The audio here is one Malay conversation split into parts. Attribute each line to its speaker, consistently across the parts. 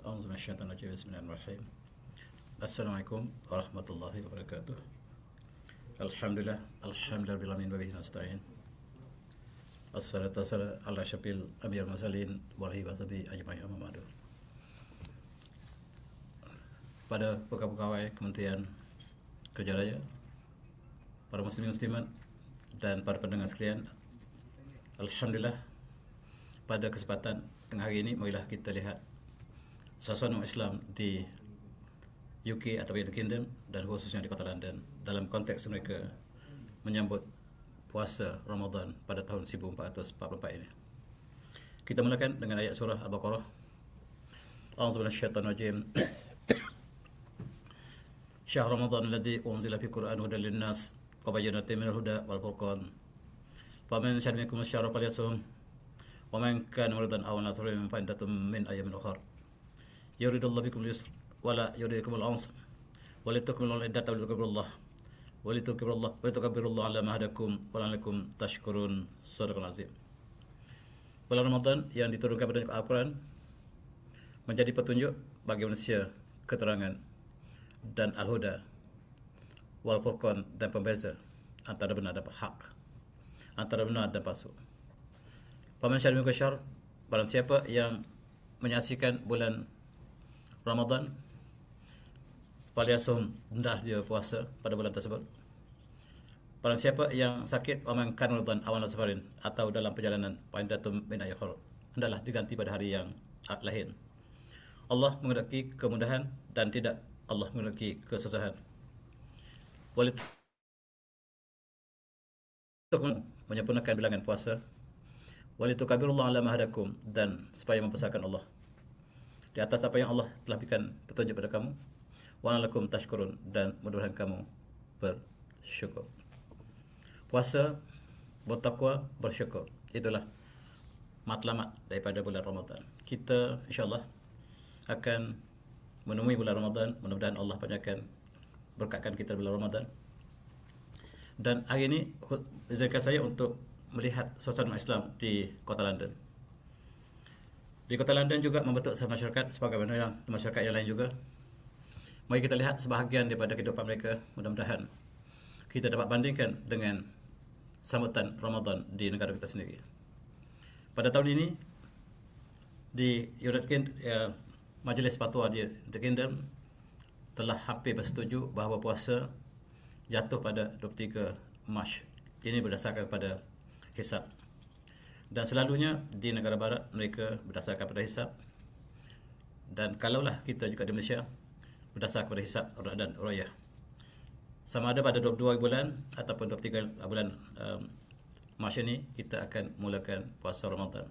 Speaker 1: A'udzu minasyaitonir rajim. Bismillahirrahmanirrahim. Assalamualaikum warahmatullahi wabarakatuh. Alhamdulillah rabbil wa bihi nasta'in. Assalatu wassalamu ala syafil anbiya'i wal mursalin wa alihi washabihi ajma'in amma ba'du. Pada pegawai Kementerian Kerja Raya, para muslimin muslimat dan para pendengar sekalian, alhamdulillah pada kesempatan tengah hari ini marilah kita lihat suasana Islam di UK atau United Kingdom dan khususnya di kota London dalam konteks mereka menyambut puasa Ramadan pada tahun 1444 ini. Kita mulakan dengan ayat surah Al-Baqarah. A'udzu minasyaitonir rajim. Syahr Ramadan alladzi unzila fihi Qur'an hudan lin-nas wa bayyinatin minal huda wal furqan. Faman syahida minkum asy-syahra falyasum wa man kana maridan aw ala safarin fa iddatun min ayyamin ukhra. Yuridullahu bikumul yusra wa la yuridu bikumul usra wa litukmilul iddata wa litukabbirullaha ala ma hadakum wa la'allakum tashkurun. Shadaqal azim. Bulan Ramadan yang diturunkan pada Al-Quran menjadi petunjuk bagi manusia, keterangan dan al-huda wal furqan dan pembeza antara benar dan hak, antara benar dan palsu. Faman syahida minkum syahr, barang siapa yang menyaksikan bulan Ramadan, falyasum, hendak dia puasa pada bulan tersebut. Barang siapa yang sakit, waman kana maridan aw ala safarin, atau dalam perjalanan, fa iddatun min ayyamin ukhra, hendaklah diganti pada hari yang lain. Allah menghendaki kemudahan dan tidak Allah menghendaki kesusahan. Walituk menyempurnakan bilangan puasa. Walitukabbirullaha ala ma hadakum, dan supaya membesarkan Allah di atas apa yang Allah telah berikan petunjuk pada kamu. Wa la'allakum tashkurun, dan mudah-mudahan kamu bersyukur. Puasa, bertakwa, bersyukur, itulah matlamat daripada bulan Ramadan. Kita insya-Allah akan menemui bulan Ramadan. Mudah-mudahan Allah panjangkan berkatkan kita bulan Ramadan. Dan hari ini izinkan saya untuk melihat suasana Islam di kota London. Di kota London juga membentuk masyarakat sebagaimana yang masyarakat yang lain juga. Mari kita lihat sebahagian daripada kehidupan mereka. Mudah-mudahan kita dapat bandingkan dengan sambutan Ramadan di negara kita sendiri. Pada tahun ini di United Kingdom, Majlis Fatwa di United Kingdom telah hampir bersetuju bahawa puasa jatuh pada 23 Mac. Ini berdasarkan pada hisab. Dan selalunya di negara barat mereka berdasarkan pada hisab. Dan kalaulah kita juga di Malaysia berdasarkan pada hisab dan urayah, sama ada pada 22 bulan ataupun 23 bulan Mac ini kita akan mulakan puasa Ramadan.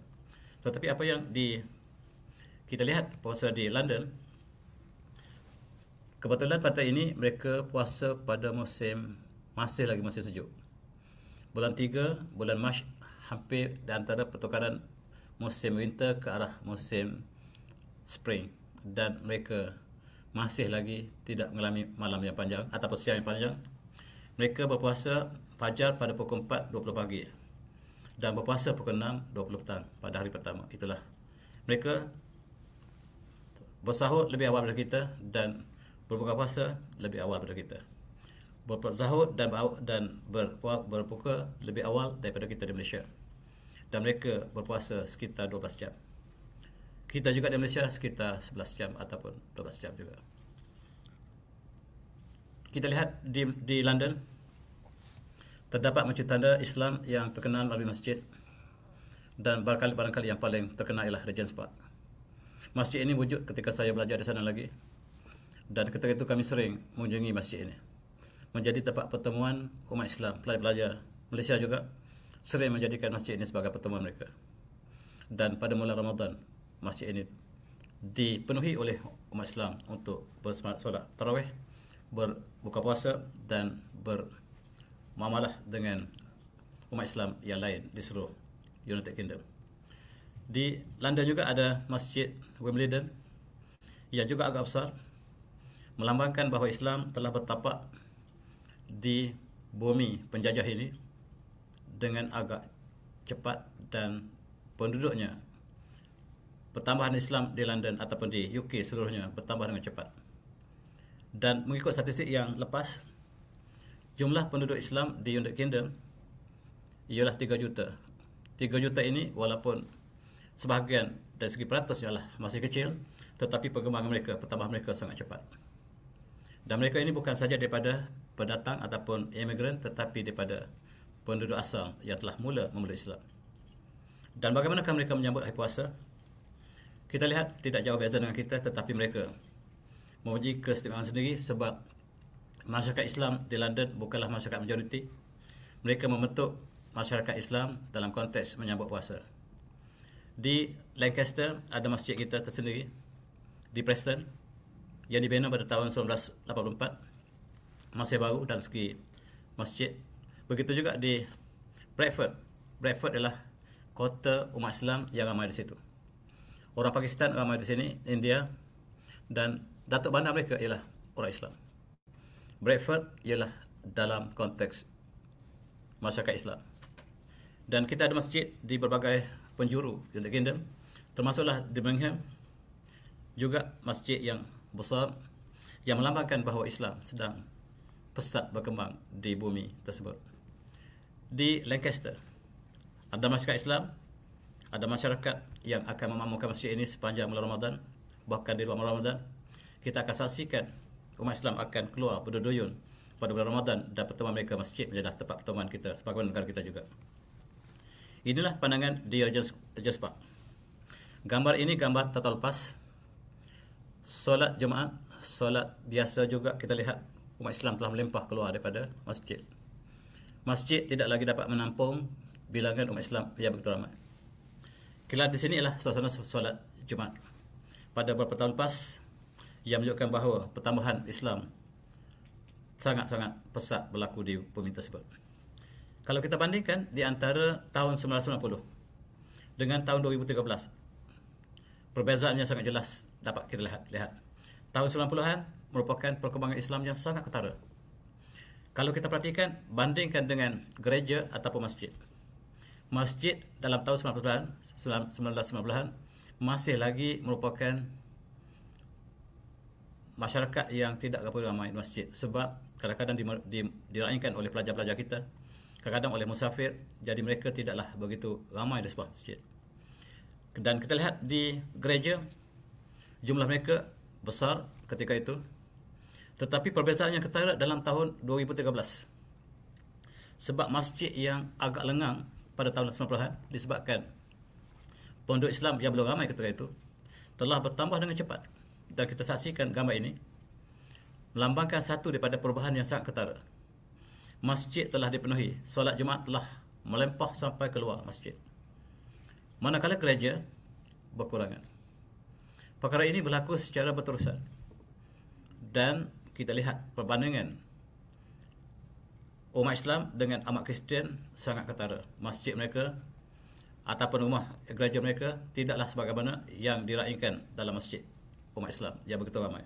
Speaker 1: Tetapi apa yang kita lihat puasa di London, kebetulan pada ini mereka puasa pada masih lagi musim sejuk. Bulan 3, bulan Mac, hampir di antara pertukaran musim winter ke arah musim spring, dan mereka masih lagi tidak mengalami malam yang panjang ataupun siang yang panjang. Mereka berpuasa fajar pada pukul 4.20 pagi dan berpuasa pukul 6.20 petang pada hari pertama. Itulah mereka bersahur lebih awal daripada kita dan berbuka puasa lebih awal daripada kita. Bersahur dan berbuka lebih awal daripada kita di Malaysia. Dan mereka berpuasa sekitar 12 jam. Kita juga di Malaysia sekitar 11 jam ataupun 12 jam juga. Kita lihat di London terdapat masjid tanda Islam yang terkenal melalui masjid, dan barangkali yang paling terkenal ialah Regent's Park. Masjid ini wujud ketika saya belajar di sana lagi, dan ketika itu kami sering mengunjungi masjid ini. Menjadi tempat pertemuan umat Islam, pelajar Malaysia juga sering menjadikan masjid ini sebagai pertemuan mereka. Dan pada mula Ramadan, masjid ini dipenuhi oleh umat Islam untuk bersolat tarawih, berbuka puasa dan bermuamalah dengan umat Islam yang lain di seluruh United Kingdom. Di London juga ada Masjid Wimbledon yang juga agak besar, melambangkan bahawa Islam telah bertapak di bumi penjajah ini dengan agak cepat, dan penduduknya pertambahan Islam di London ataupun di UK seluruhnya bertambah dengan cepat. Dan mengikut statistik yang lepas, jumlah penduduk Islam di United Kingdom ialah 3 juta. 3 juta ini walaupun sebahagian dari segi peratus ialah masih kecil, tetapi perkembangan mereka, pertambahan mereka sangat cepat. Dan mereka ini bukan saja daripada pendatang ataupun imigran, tetapi daripada penduduk asal yang telah mula memeluk Islam. Dan bagaimanakah mereka menyambut hari puasa? Kita lihat tidak jauh beza dengan kita, tetapi mereka memuji keistimewaan sendiri sebab masyarakat Islam di London bukanlah masyarakat majoriti. Mereka membentuk masyarakat Islam dalam konteks menyambut puasa. Di Lancaster ada masjid kita tersendiri, di Preston, yang dibina pada tahun 1984, masih baru dari segi masjid. Begitu juga di Bradford. Bradford adalah kota umat Islam yang ramai di situ. Orang Pakistan ramai di sini, India, dan datuk bandar mereka ialah orang Islam. Bradford ialah dalam konteks masyarakat Islam. Dan kita ada masjid di berbagai penjuru United Kingdom, termasuklah di Birmingham, juga masjid yang besar yang melambangkan bahawa Islam sedang pesat berkembang di bumi tersebut. Di Lancaster ada masyarakat Islam, ada masyarakat yang akan memakmurkan masjid ini sepanjang bulan Ramadan. Bahkan di luar Ramadan kita akan saksikan umat Islam akan keluar berduyun pada bulan Ramadan, dan pertemuan mereka masjid menjadi tempat pertemuan kita sebagaimana negara kita juga. Inilah pandangan di Regent's Park. Gambar ini gambar tata lepas solat Jumaat, solat biasa juga kita lihat umat Islam telah melimpah keluar daripada masjid. Masjid tidak lagi dapat menampung bilangan umat Islam yang begitu ramai. Kita lihat di sini ialah suasana solat Jumaat pada beberapa tahun lepas, yang menunjukkan bahawa pertambahan Islam sangat-sangat pesat berlaku di bumi tersebut. Kalau kita bandingkan di antara tahun 1990 dengan tahun 2013, perbezaannya sangat jelas dapat kita lihat. Tahun 90-an merupakan perkembangan Islam yang sangat ketara. Kalau kita perhatikan, bandingkan dengan gereja ataupun masjid. Masjid dalam tahun 1990-an masih lagi merupakan masyarakat yang tidak berapa ramai di masjid, sebab kadang-kadang diraihkan oleh pelajar-pelajar kita, kadang-kadang oleh musafir, jadi mereka tidaklah begitu ramai di sebuah masjid. Dan kita lihat di gereja, jumlah mereka besar ketika itu, tetapi perbezaan yang ketara dalam tahun 2013. Sebab masjid yang agak lengang pada tahun 90-an disebabkan penduduk Islam yang belum ramai ketika itu telah bertambah dengan cepat. Dan kita saksikan gambar ini melambangkan satu daripada perubahan yang sangat ketara. Masjid telah dipenuhi, solat Jumaat telah melempah sampai keluar masjid, manakala gereja berkurangan. Perkara ini berlaku secara berterusan, dan kita lihat perbandingan umat Islam dengan umat Kristian sangat ketara. Masjid mereka ataupun rumah gereja mereka tidaklah sebagaimana yang diraihkan dalam masjid umat Islam yang begitu ramai.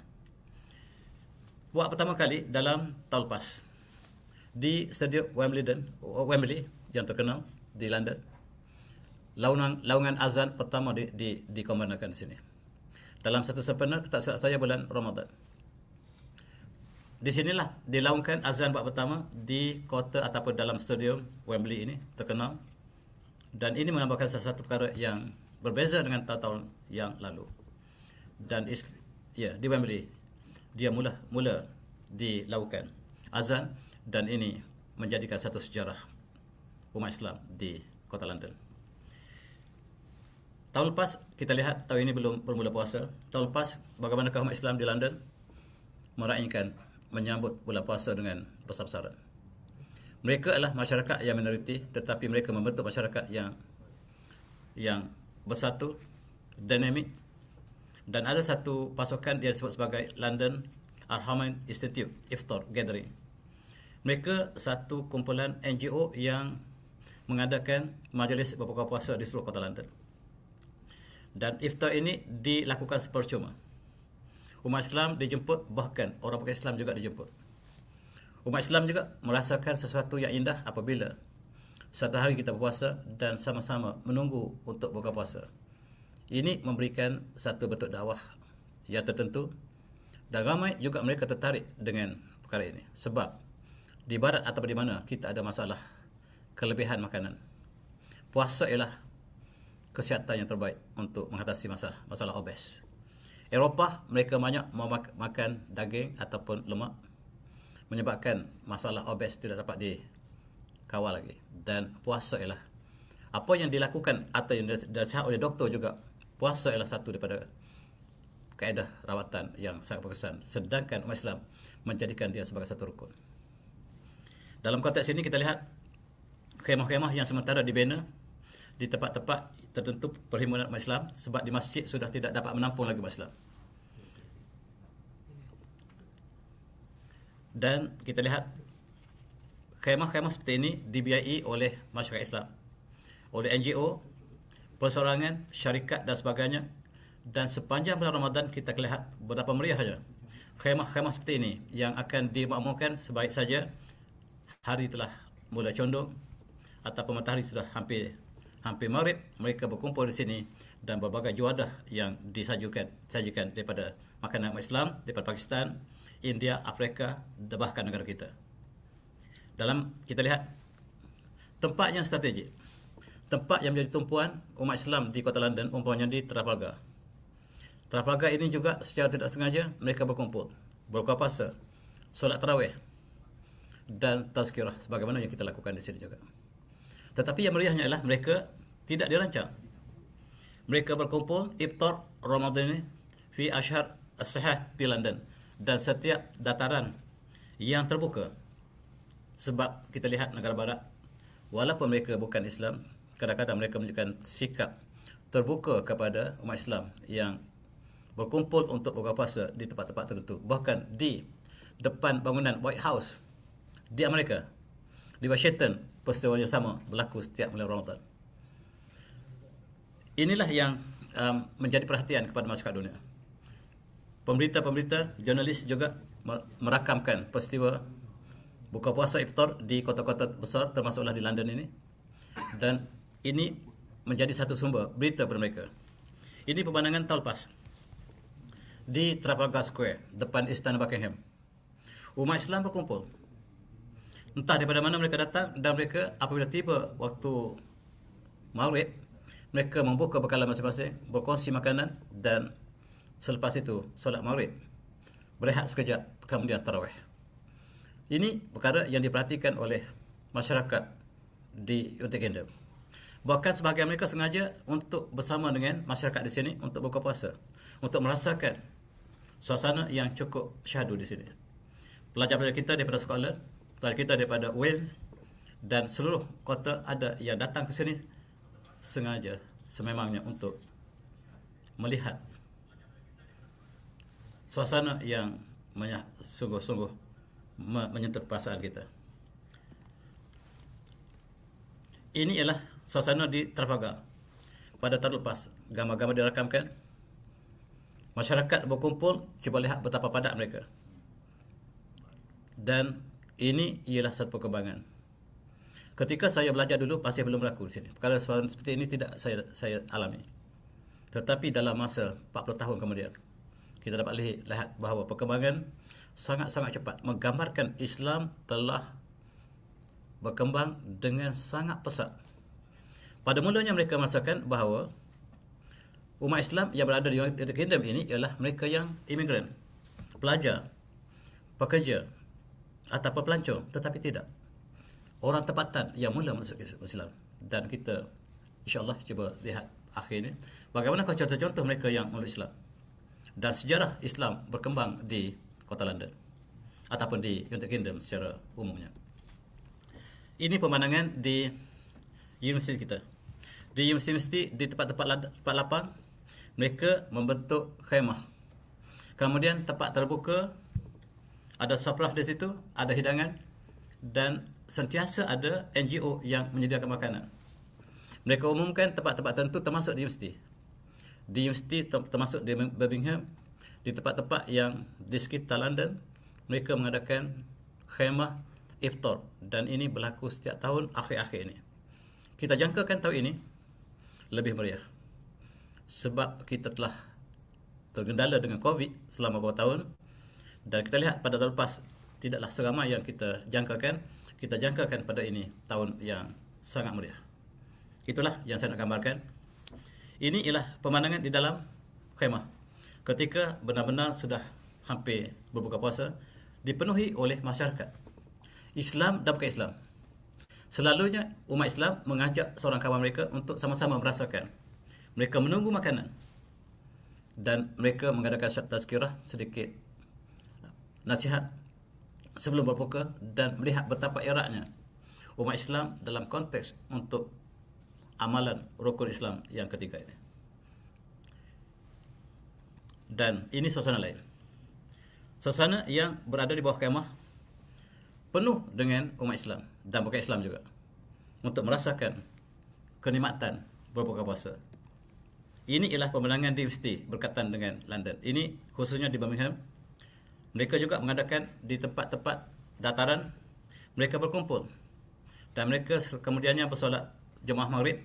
Speaker 1: Buat pertama kali dalam tahun lepas di stadium Wembley yang terkenal di London, laungan azan pertama dikumandangkan di sini dalam satu sempena tak saya bulan Ramadan. Di sinilah dilaungkan azan buat pertama di kota ataupun dalam stadium Wembley ini terkenal, dan ini menambahkan sesuatu perkara yang berbeza dengan tahun-tahun yang lalu. Dan di Wembley dia mula dilakukan azan, dan ini menjadikan satu sejarah umat Islam di kota London. Tahun lepas kita lihat, tahun ini belum bermula puasa. Tahun lepas bagaimanakah umat Islam di London meraihkan menyambut bulan puasa dengan besar-besaran. Mereka adalah masyarakat yang minoriti, tetapi mereka membentuk masyarakat yang bersatu, dinamik. Dan ada satu pasukan yang disebut sebagai London Al-Haramain Institute Iftar Gathering. Mereka satu kumpulan NGO yang mengadakan majlis berbuka puasa di seluruh kota London. Dan iftar ini dilakukan sepercuma. Umat Islam dijemput, bahkan orang bukan Islam juga dijemput. Umat Islam juga merasakan sesuatu yang indah apabila satu hari kita berpuasa dan sama-sama menunggu untuk buka puasa. Ini memberikan satu bentuk dakwah yang tertentu, dan ramai juga mereka tertarik dengan perkara ini. Sebab di barat atau di mana kita ada masalah kelebihan makanan, puasa ialah kesihatan yang terbaik untuk mengatasi masalah obes. Eropah mereka banyak makan daging ataupun lemak, menyebabkan masalah obes tidak dapat dikawal lagi. Dan puasa ialah apa yang dilakukan atau yang dinasihat oleh doktor juga. Puasa ialah satu daripada kaedah rawatan yang sangat berkesan, sedangkan umat Islam menjadikan dia sebagai satu rukun. Dalam konteks ini kita lihat khemah-khemah yang sementara dibina di tempat-tempat tertentu perhimpunan umat Islam, sebab di masjid sudah tidak dapat menampung lagi umat Islam. Dan kita lihat khemah-khemah seperti ini dibiayai oleh masyarakat Islam, oleh NGO, perseorangan, syarikat dan sebagainya. Dan sepanjang bulan Ramadan kita lihat betapa meriahnya khemah-khemah seperti ini yang akan dimakmurkan sebaik saja hari telah mula condong ataupun matahari sudah hampir maghrib. Mereka berkumpul di sini dan berbagai juadah yang disajikan daripada makanan Islam daripada Pakistan, India, Afrika dan bahkan negara kita. Dalam kita lihat tempat yang strategik, tempat yang menjadi tumpuan umat Islam di kota London, umpamanya di Trafalgar. Trafalgar ini juga secara tidak sengaja mereka berkumpul, berbuka puasa, solat tarawih dan tazkirah sebagaimana yang kita lakukan di sini juga. Tetapi yang meriahnya adalah mereka tidak dirancang. Mereka berkumpul iftar Ramadan ini fi ashhar as-sihah di London, dan setiap dataran yang terbuka. Sebab kita lihat negara barat, walaupun mereka bukan Islam, kadang-kadang mereka menunjukkan sikap terbuka kepada umat Islam yang berkumpul untuk buka puasa di tempat-tempat tertentu. Bahkan di depan bangunan White House di Amerika, di Washington, peristiwa yang sama berlaku setiap bulan Ramadan. Inilah yang menjadi perhatian kepada masyarakat dunia. Pemberita-pemberita, jurnalis juga merakamkan peristiwa buka puasa iftar di kota-kota besar, termasuklah di London ini. Dan ini menjadi satu sumber berita kepada mereka. Ini pemandangan tahun lepas di Trafalgar Square, depan Istana Buckingham. Umat Islam berkumpul. Entah daripada mana mereka datang, dan mereka apabila tiba waktu maghrib, mereka membuka bekalan masing-masing, berkongsi makanan, dan selepas itu solat maghrib, berehat sekejap, kemudian tarawih. Ini perkara yang diperhatikan oleh masyarakat di United Kingdom. Bahkan sebahagian mereka sengaja untuk bersama dengan masyarakat di sini untuk buka puasa, untuk merasakan suasana yang cukup syahdu di sini. Pelajar-pelajar kita daripada Scotland, pelajar kita daripada Wales dan seluruh kota ada yang datang ke sini sengaja, sememangnya untuk melihat suasana yang sungguh-sungguh menyentuh perasaan kita. Ini ialah suasana di Trafalgar pada tahun lepas. Gambar-gambar dirakamkan. Masyarakat berkumpul, cuba lihat betapa padat mereka. Dan ini ialah satu perkembangan. Ketika saya belajar dulu masih belum berlaku di sini. Perkara seperti ini tidak saya alami. Tetapi dalam masa 40 tahun kemudian, kita dapat lihat bahawa perkembangan sangat-sangat cepat menggambarkan Islam telah berkembang dengan sangat pesat. Pada mulanya mereka merasakan bahawa umat Islam yang berada di United Kingdom ini ialah mereka yang imigran, pelajar, pekerja ataupun pelancong. Tetapi tidak. Orang tempatan yang mula masuk Islam. Dan kita insyaAllah cuba lihat akhir ini bagaimana contoh-contoh mereka yang meluk Islam dan sejarah Islam berkembang di kota London ataupun di United Kingdom secara umumnya. Ini pemandangan di universiti kita. Di universiti, di tempat-tempat lapang, mereka membentuk khemah. Kemudian tempat terbuka, ada safrah di situ, ada hidangan, dan sentiasa ada NGO yang menyediakan makanan. Mereka umumkan tempat-tempat tertentu termasuk di universiti. Di universiti termasuk di Birmingham, di tempat-tempat yang di sekitar London, mereka mengadakan khemah iftar, dan ini berlaku setiap tahun akhir-akhir ini. Kita jangkakan tahun ini lebih meriah. sebab kita telah tergendala dengan COVID selama beberapa tahun, dan kita lihat pada tahun lepas tidaklah seramai yang kita jangkakan. Kita jangkakan pada ini tahun yang sangat meriah. Itulah yang saya nak gambarkan. Ini ialah pemandangan di dalam khemah ketika benar-benar sudah hampir berbuka puasa, dipenuhi oleh masyarakat Islam dan bukan Islam. Selalunya umat Islam mengajak seorang kawan mereka untuk sama-sama merasakan. Mereka menunggu makanan dan mereka mengadakan tazkirah, sedikit nasihat sebelum berbuka, dan melihat betapa eratnya umat Islam dalam konteks untuk amalan rukun Islam yang ketiga ini. Dan ini suasana lain. Suasana yang berada di bawah kemah penuh dengan umat Islam dan bukan Islam juga untuk merasakan kenikmatan berbuka puasa. Ini ialah pemandangan di Westi berkaitan dengan London. Ini khususnya di Birmingham. Mereka juga mengadakan di tempat-tempat dataran, mereka berkumpul dan mereka kemudiannya bersolat jemaah maghrib,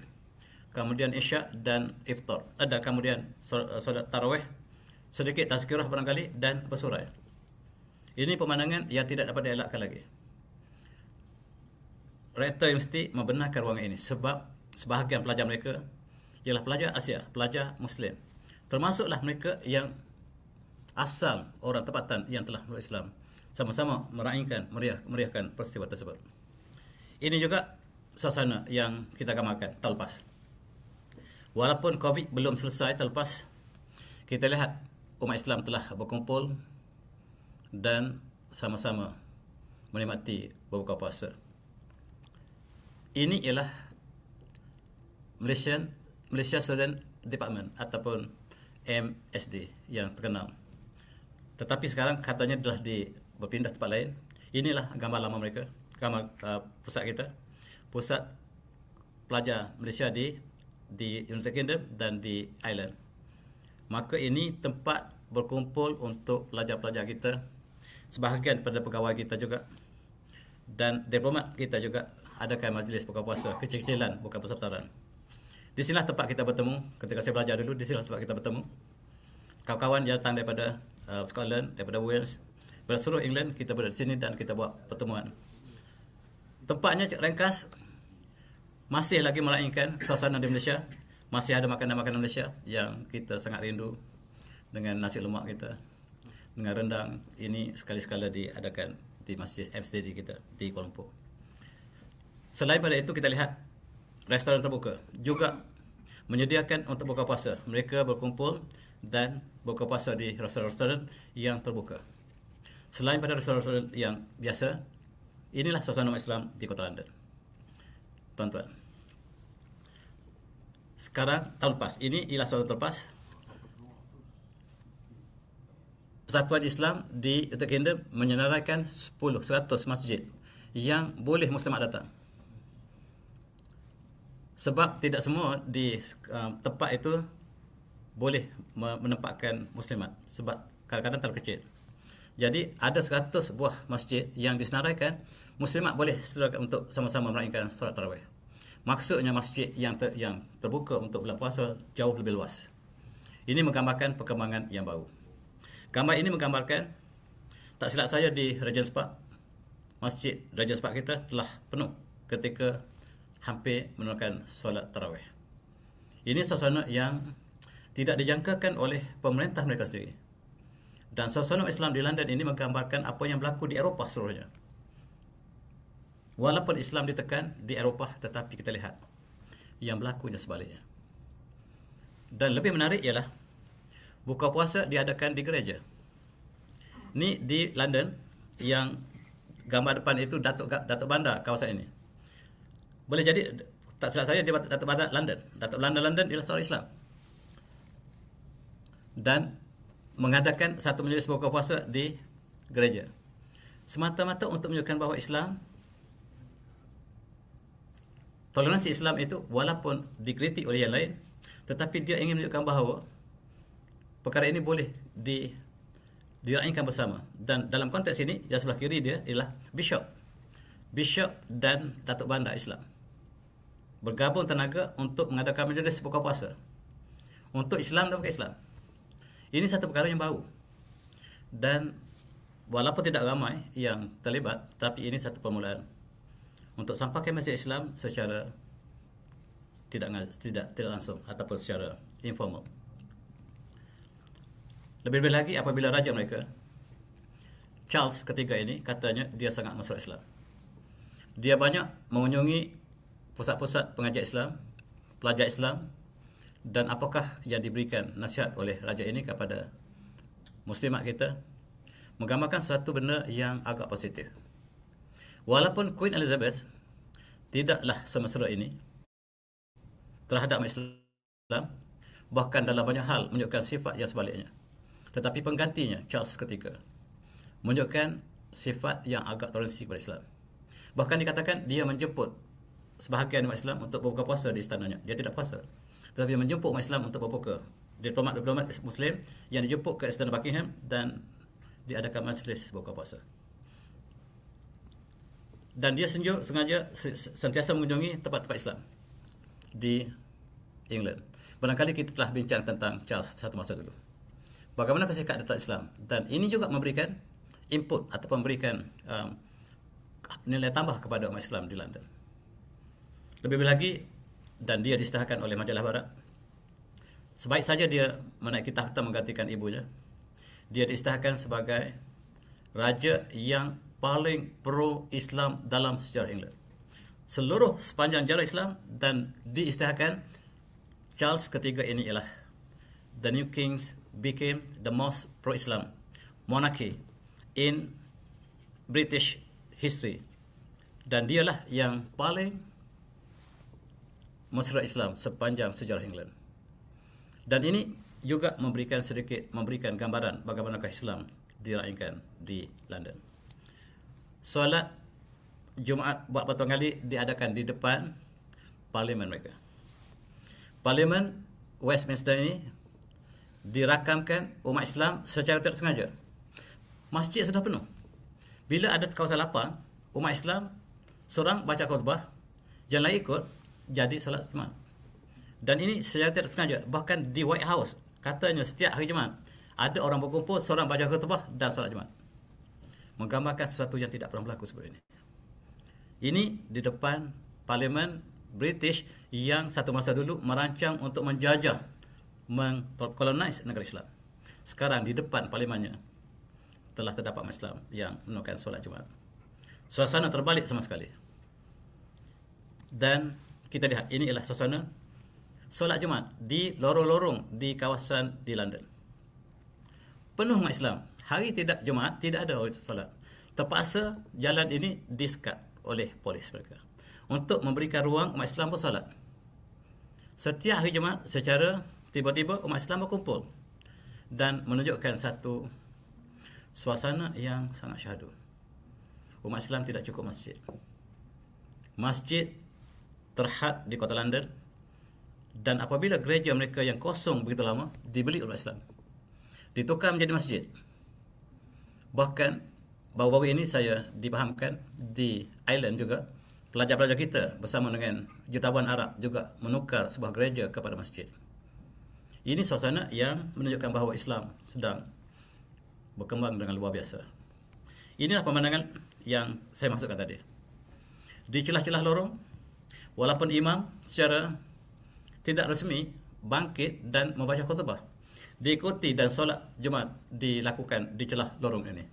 Speaker 1: kemudian isyak dan iftar, dan kemudian solat tarawih, sedikit tazkirah barangkali, dan bersurai. Ini pemandangan yang tidak dapat dielakkan lagi. Rektor universiti membenarkan ruangan ini sebab sebahagian pelajar mereka ialah pelajar Asia, pelajar Muslim, termasuklah mereka yang asal orang tempatan yang telah meluk Islam, sama-sama meriahkan peristiwa tersebut. Ini juga suasana yang kita gambarkan tahun lepas. Walaupun COVID belum selesai tahun lepas, kita lihat umat Islam telah berkumpul dan sama-sama menikmati berbuka puasa. Ini ialah Malaysia Student Department ataupun MSD yang terkenal. Tetapi sekarang katanya telah berpindah tempat lain. Inilah gambar lama mereka, gambar pusat kita, pusat pelajar Malaysia di United Kingdom dan di Ireland. Maka ini tempat berkumpul untuk pelajar-pelajar kita, sebahagian pada pegawai kita juga, dan diplomat kita juga adakan majlis buka puasa kecil-kecilan, bukan besar-besaran. Di sinilah tempat kita bertemu. Ketika saya belajar dulu, di sinilah tempat kita bertemu. Kawan-kawan yang datang daripada Scotland, daripada Wales, daripada seluruh England, kita berada di sini dan kita buat pertemuan. Tempatnya ringkas, masih lagi meraihkan suasana di Malaysia. Masih ada makanan-makanan Malaysia yang kita sangat rindu, dengan nasi lemak kita, dengan rendang. Ini sekali-sekala diadakan di Masjid MSD kita di Kuala Lumpur. Selain pada itu, kita lihat restoran terbuka juga menyediakan untuk buka puasa. Mereka berkumpul dan buka puasa di restoran-restoran yang terbuka. Selain pada restoran-restoran yang biasa, inilah suasana umat Islam di Kota London. Tuan-tuan, sekarang tahun lepas, ini ialah suatu lepas Persatuan Islam di United Kingdom menyenaraikan 100 masjid yang boleh muslimat datang. Sebab tidak semua di tempat itu boleh menempatkan muslimat, sebab kadang-kadang terlalu kecil. Jadi ada 100 buah masjid yang disenaraikan muslimat boleh untuk sama-sama meraihkan solat tarawih. Maksudnya masjid yang terbuka untuk bulan puasa jauh lebih luas. Ini menggambarkan perkembangan yang baru. Gambar ini menggambarkan, tak silap saya, di Regent's Park, masjid Regent's Park kita telah penuh ketika hampir menunaikan solat tarawih. Ini suasana yang tidak dijangkakan oleh pemerintah mereka sendiri. Dan suasana Islam di London ini menggambarkan apa yang berlaku di Eropah seluruhnya. Walaupun Islam ditekan di Eropah, tetapi kita lihat yang berlakunya sebaliknya. Dan lebih menarik ialah buka puasa diadakan di gereja. Ni di London, yang gambar depan itu Datuk Bandar kawasan ini. Boleh jadi, tak silap saya, dia Datuk Bandar London. Datuk Bandar London ialah seorang Islam. Dan mengadakan satu majlis buka puasa di gereja. Semata-mata untuk menunjukkan bahawa Islam, toleransi Islam itu walaupun dikritik oleh yang lain, tetapi dia ingin menunjukkan bahawa perkara ini boleh diraihkan bersama. Dan dalam konteks ini, yang sebelah kiri dia ialah Bishop dan Datuk Bandar Islam bergabung tenaga untuk mengadakan majlis buka puasa, untuk Islam dan bukan Islam. Ini satu perkara yang baru. Dan walaupun tidak ramai yang terlibat, tapi ini satu permulaan untuk sampaikan mesej Islam secara tidak langsung ataupun secara informal. Lebih-lebih lagi apabila raja mereka Charles ketiga ini katanya dia sangat masuk Islam. Dia banyak mengunjungi pusat-pusat pengajar Islam, pelajar Islam, dan apakah yang diberikan nasihat oleh raja ini kepada muslimat kita menggambarkan satu benda yang agak positif. Walaupun Queen Elizabeth tidaklah semesra ini terhadap Islam, bahkan dalam banyak hal menunjukkan sifat yang sebaliknya, tetapi penggantinya Charles ketiga menunjukkan sifat yang agak toleransi kepada Islam. Bahkan dikatakan dia menjemput sebahagian umat Islam untuk berbuka puasa di istananya. Dia tidak puasa, tetapi menjemput umat Islam untuk berbuka. Diplomat-diplomat Muslim yang dijemput ke istana Buckingham dan diadakan majlis berbuka puasa. Dan dia sengaja sentiasa mengunjungi tempat-tempat Islam di England. Barangkali kita telah bincang tentang Charles satu masa dulu. Bagaimana sikap Datuk Islam, dan ini juga memberikan input ataupun memberikan nilai tambah kepada umat Islam di London. Lebih lagi, dan dia diisytiharkan oleh majalah barat. Sebaik saja dia menaiki takhta menggantikan ibunya, dia diisytiharkan sebagai raja yang paling pro-Islam dalam sejarah England. Seluruh sepanjang sejarah Islam, dan diisytiharkan Charles ketiga ini ialah the new kings became the most pro-Islam monarchy in British history. Dan dialah yang paling mesra Islam sepanjang sejarah England. Dan ini juga memberikan gambaran bagaimanakah Islam diraihkan di London. Solat Jumaat buat pertama kali diadakan di depan parlimen mereka. Parlimen Westminster ini dirakamkan umat Islam secara tidak sengaja. Masjid sudah penuh. Bila ada kawasan lapang, umat Islam seorang baca khutbah, yang lain ikut, jadi solat Jumaat. Dan ini secara tidak sengaja. Bahkan di White House, katanya setiap hari Jumaat ada orang berkumpul, seorang baca khutbah dan solat Jumaat. Menggambarkan sesuatu yang tidak pernah berlaku sebelum ini. Ini di depan parlimen British yang satu masa dulu merancang untuk menjajah, mengkolonize negara Islam. Sekarang di depan parlimennya telah terdapat umat Islam yang menunaikan solat Jumaat. Suasana terbalik sama sekali. Dan kita lihat ini ialah suasana solat Jumaat di lorong-lorong di kawasan di London. Penuh umat Islam. Hari tidak Jumaat tidak ada solat. Terpaksa jalan ini disekat oleh polis mereka untuk memberikan ruang umat Islam bersolat. Setiap hari Jumaat secara tiba-tiba umat Islam berkumpul dan menunjukkan satu suasana yang sangat syahdu. Umat Islam tidak cukup masjid. Masjid terhad di kota London, dan apabila gereja mereka yang kosong begitu lama dibeli oleh Islam, ditukar menjadi masjid. Bahkan baru-baru ini saya dipahamkan di Ireland juga, pelajar-pelajar kita bersama dengan jutawan Arab juga menukar sebuah gereja kepada masjid. Ini suasana yang menunjukkan bahawa Islam sedang berkembang dengan luar biasa. Inilah pemandangan yang saya maksudkan tadi. Di celah-celah lorong, walaupun imam secara tidak resmi bangkit dan membaca khutbah, diikuti dan solat Jumaat dilakukan di celah lorong ini.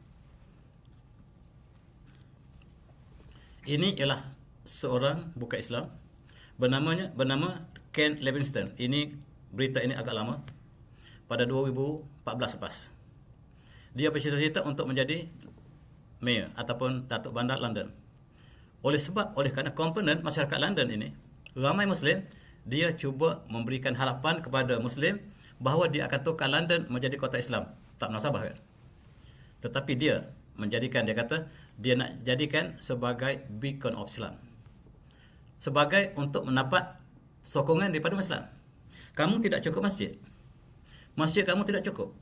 Speaker 1: Ini ialah seorang bukan Islam bernama Ken Livingstone. Berita ini agak lama, pada 2014 lepas. Dia bercita-cita untuk menjadi mayor ataupun Datuk Bandar London. Oleh kerana komponen masyarakat London ini ramai Muslim, dia cuba memberikan harapan kepada Muslim bahawa dia akan tukar London menjadi kota Islam. Tak munasabah kan? Tetapi dia kata dia nak jadikan sebagai beacon of Islam, sebagai untuk mendapat sokongan daripada Islam. Kamu tidak cukup masjid kamu tidak cukup.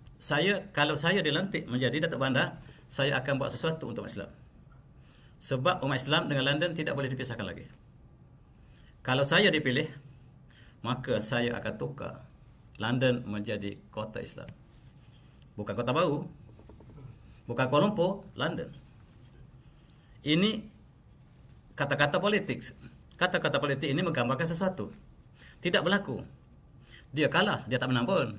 Speaker 1: Kalau saya dilantik menjadi Datuk Bandar, saya akan buat sesuatu untuk Islam. Sebab umat Islam dengan London tidak boleh dipisahkan lagi. Kalau saya dipilih, maka saya akan tukar London menjadi kota Islam. Bukan kota baru, bukan Kuala Lumpur, London. Ini kata-kata politik. Kata-kata politik ini menggambarkan sesuatu. Tidak berlaku. Dia kalah, dia tak menang pun.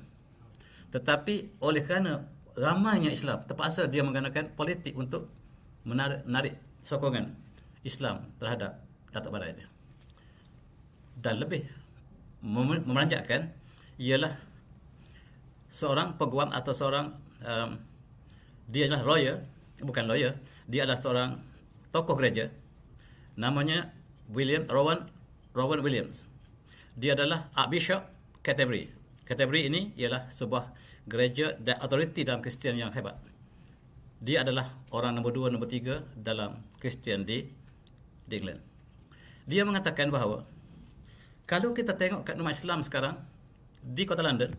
Speaker 1: Tetapi oleh kerana ramainya Islam, terpaksa dia menggunakan politik untuk menarik sokongan Islam terhadap Datuk Barai dia. Dan lebih memanjakan ialah seorang peguam atau seorang dia adalah lawyer, bukan lawyer, dia adalah seorang tokoh gereja, namanya Rowan Williams. Dia adalah Archbishop Canterbury. Canterbury ini ialah sebuah gereja dan autoriti dalam Kristian yang hebat. Dia adalah orang nombor 2, nombor 3 dalam Kristian di England. Dia mengatakan bahawa kalau kita tengok kat umat Islam sekarang di kota London,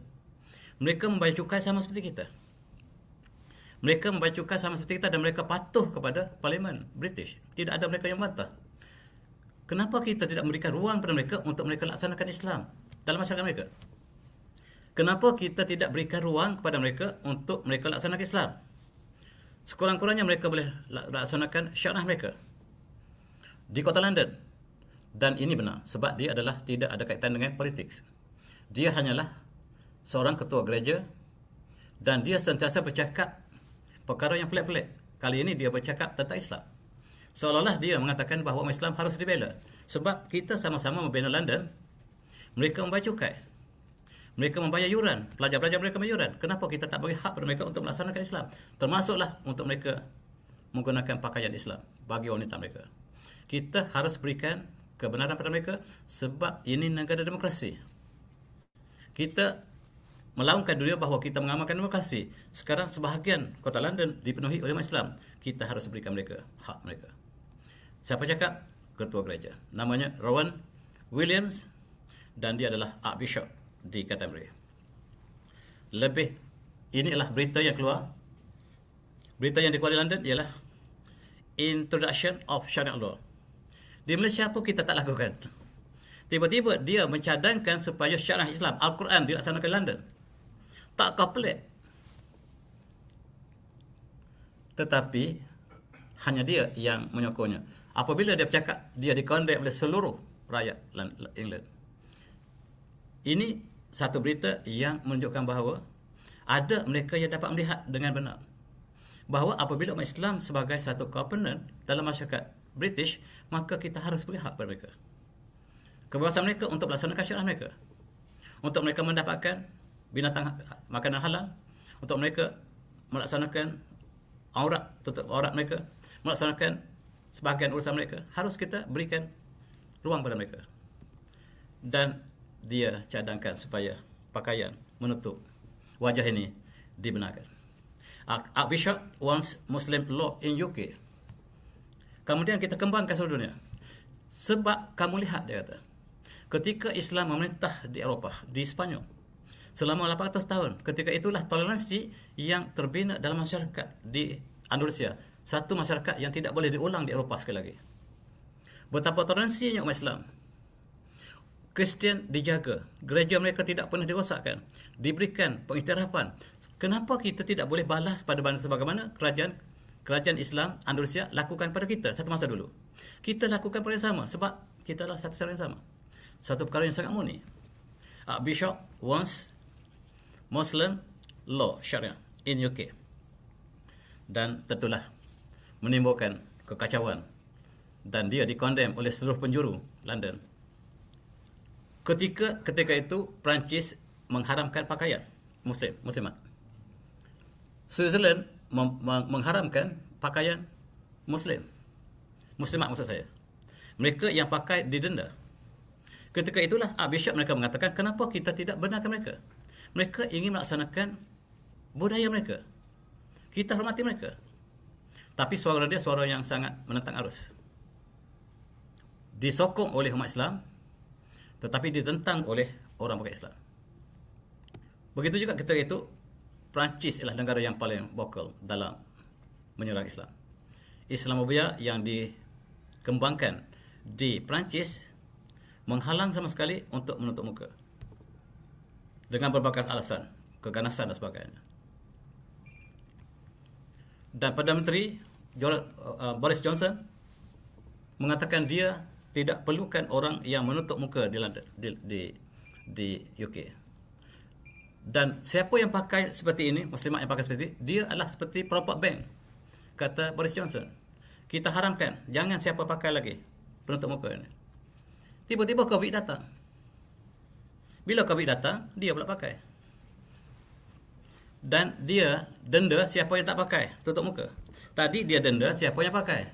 Speaker 1: mereka membayar cukai sama seperti kita. Mereka membayar cukai sama seperti kita dan mereka patuh kepada Parlimen British. Tidak ada mereka yang membantah. Kenapa kita tidak memberikan ruang kepada mereka untuk mereka laksanakan Islam dalam masyarakat mereka? Kenapa kita tidak berikan ruang kepada mereka untuk mereka laksanakan Islam? Sekurang-kurangnya mereka boleh laksanakan syarah mereka di kota London. Dan ini benar, sebab dia adalah tidak ada kaitan dengan politik. Dia hanyalah seorang ketua gereja dan dia sentiasa bercakap perkara yang pelik-pelik. Kali ini dia bercakap tentang Islam. Seolah-olah dia mengatakan bahawa umat Islam harus dibela. Sebab kita sama-sama membela London, mereka membayar cukai. Mereka membayar yuran, pelajar-pelajar mereka membayar yuran. Kenapa kita tak beri hak pada mereka untuk melaksanakan Islam? Termasuklah untuk mereka menggunakan pakaian Islam bagi wanita mereka. Kita harus berikan kebenaran pada mereka sebab ini negara demokrasi. Kita melaungkan dunia bahawa kita mengamalkan demokrasi. Sekarang sebahagian kota London dipenuhi oleh umat Islam. Kita harus berikan mereka hak mereka. Siapa cakap? Ketua gereja. Namanya Rowan Williams dan dia adalah Archbishop di Canterbury. Inilah berita yang keluar. Berita yang dikeluarkan di London ialah Introduction of Sharia Law. Di Malaysia pun kita tak lakukan. Tiba-tiba dia mencadangkan supaya syarah Islam, Al-Quran dilaksanakan di London. Takkah pelik? Tetapi hanya dia yang menyokongnya. Apabila dia bercakap, dia dikondem oleh seluruh rakyat England. Ini satu berita yang menunjukkan bahawa ada mereka yang dapat melihat dengan benar bahawa apabila umat Islam sebagai satu komponen dalam masyarakat British, maka kita harus beri hak pada mereka. Kebebasan mereka untuk melaksanakan syarah mereka. Untuk mereka mendapatkan binatang makanan halal. Untuk mereka melaksanakan tutup aurat mereka. Melaksanakan sebahagian urusan mereka. Harus kita berikan ruang pada mereka. Dan dia cadangkan supaya pakaian menutup wajah ini dibenarkan. Archbishop wants Muslim law in UK. Kemudian kita kembangkan seluruh dunia. Sebab kamu lihat, dia kata, ketika Islam memerintah di Eropah, di Sepanyol, selama 800 tahun, ketika itulah toleransi yang terbina dalam masyarakat di Andalusia. Satu masyarakat yang tidak boleh diulang di Eropah sekali lagi. Betapa toleransinya umat Islam. Kristian dijaga, gereja mereka tidak pernah dirosakkan, diberikan pengiktirafan. Kenapa kita tidak boleh balas pada bangsa sebagaimana kerajaan Islam Andalusia lakukan pada kita satu masa dulu? Kita lakukan perkara yang sama sebab kita adalah satu syariat yang sama. Satu perkara yang sangat murni. Bishop wants Muslim law syariah in UK. Dan tentulah menimbulkan kekacauan dan dia dikondem oleh seluruh penjuru London. Ketika itu Perancis mengharamkan pakaian muslimat. Switzerland mengharamkan pakaian muslimat maksud saya. Mereka yang pakai didenda. Ketika itulah Bishop mereka mengatakan, kenapa kita tidak benarkan mereka? Mereka ingin melaksanakan budaya mereka. Kita hormati mereka. Tapi suara dia suara yang sangat menentang arus. Disokong oleh umat Islam, tetapi ditentang oleh orang pakai Islam. Begitu juga ketika itu, Perancis adalah negara yang paling vokal dalam menyerang Islam. Islamophobia yang dikembangkan di Perancis menghalang sama sekali untuk menutup muka. dengan berbagai alasan, keganasan dan sebagainya. Dan Perdana Menteri Boris Johnson mengatakan dia tidak perlukan orang yang menutup muka di London, di UK. Dan siapa yang pakai seperti ini, muslimat yang pakai seperti ini, dia adalah seperti perompak bank, kata Boris Johnson. Kita haramkan, jangan siapa pakai lagi penutup muka ini. Tiba-tiba COVID datang. Bila COVID datang, dia pula pakai. Dan dia denda siapa yang tak pakai tutup muka. Tadi dia denda siapa yang pakai.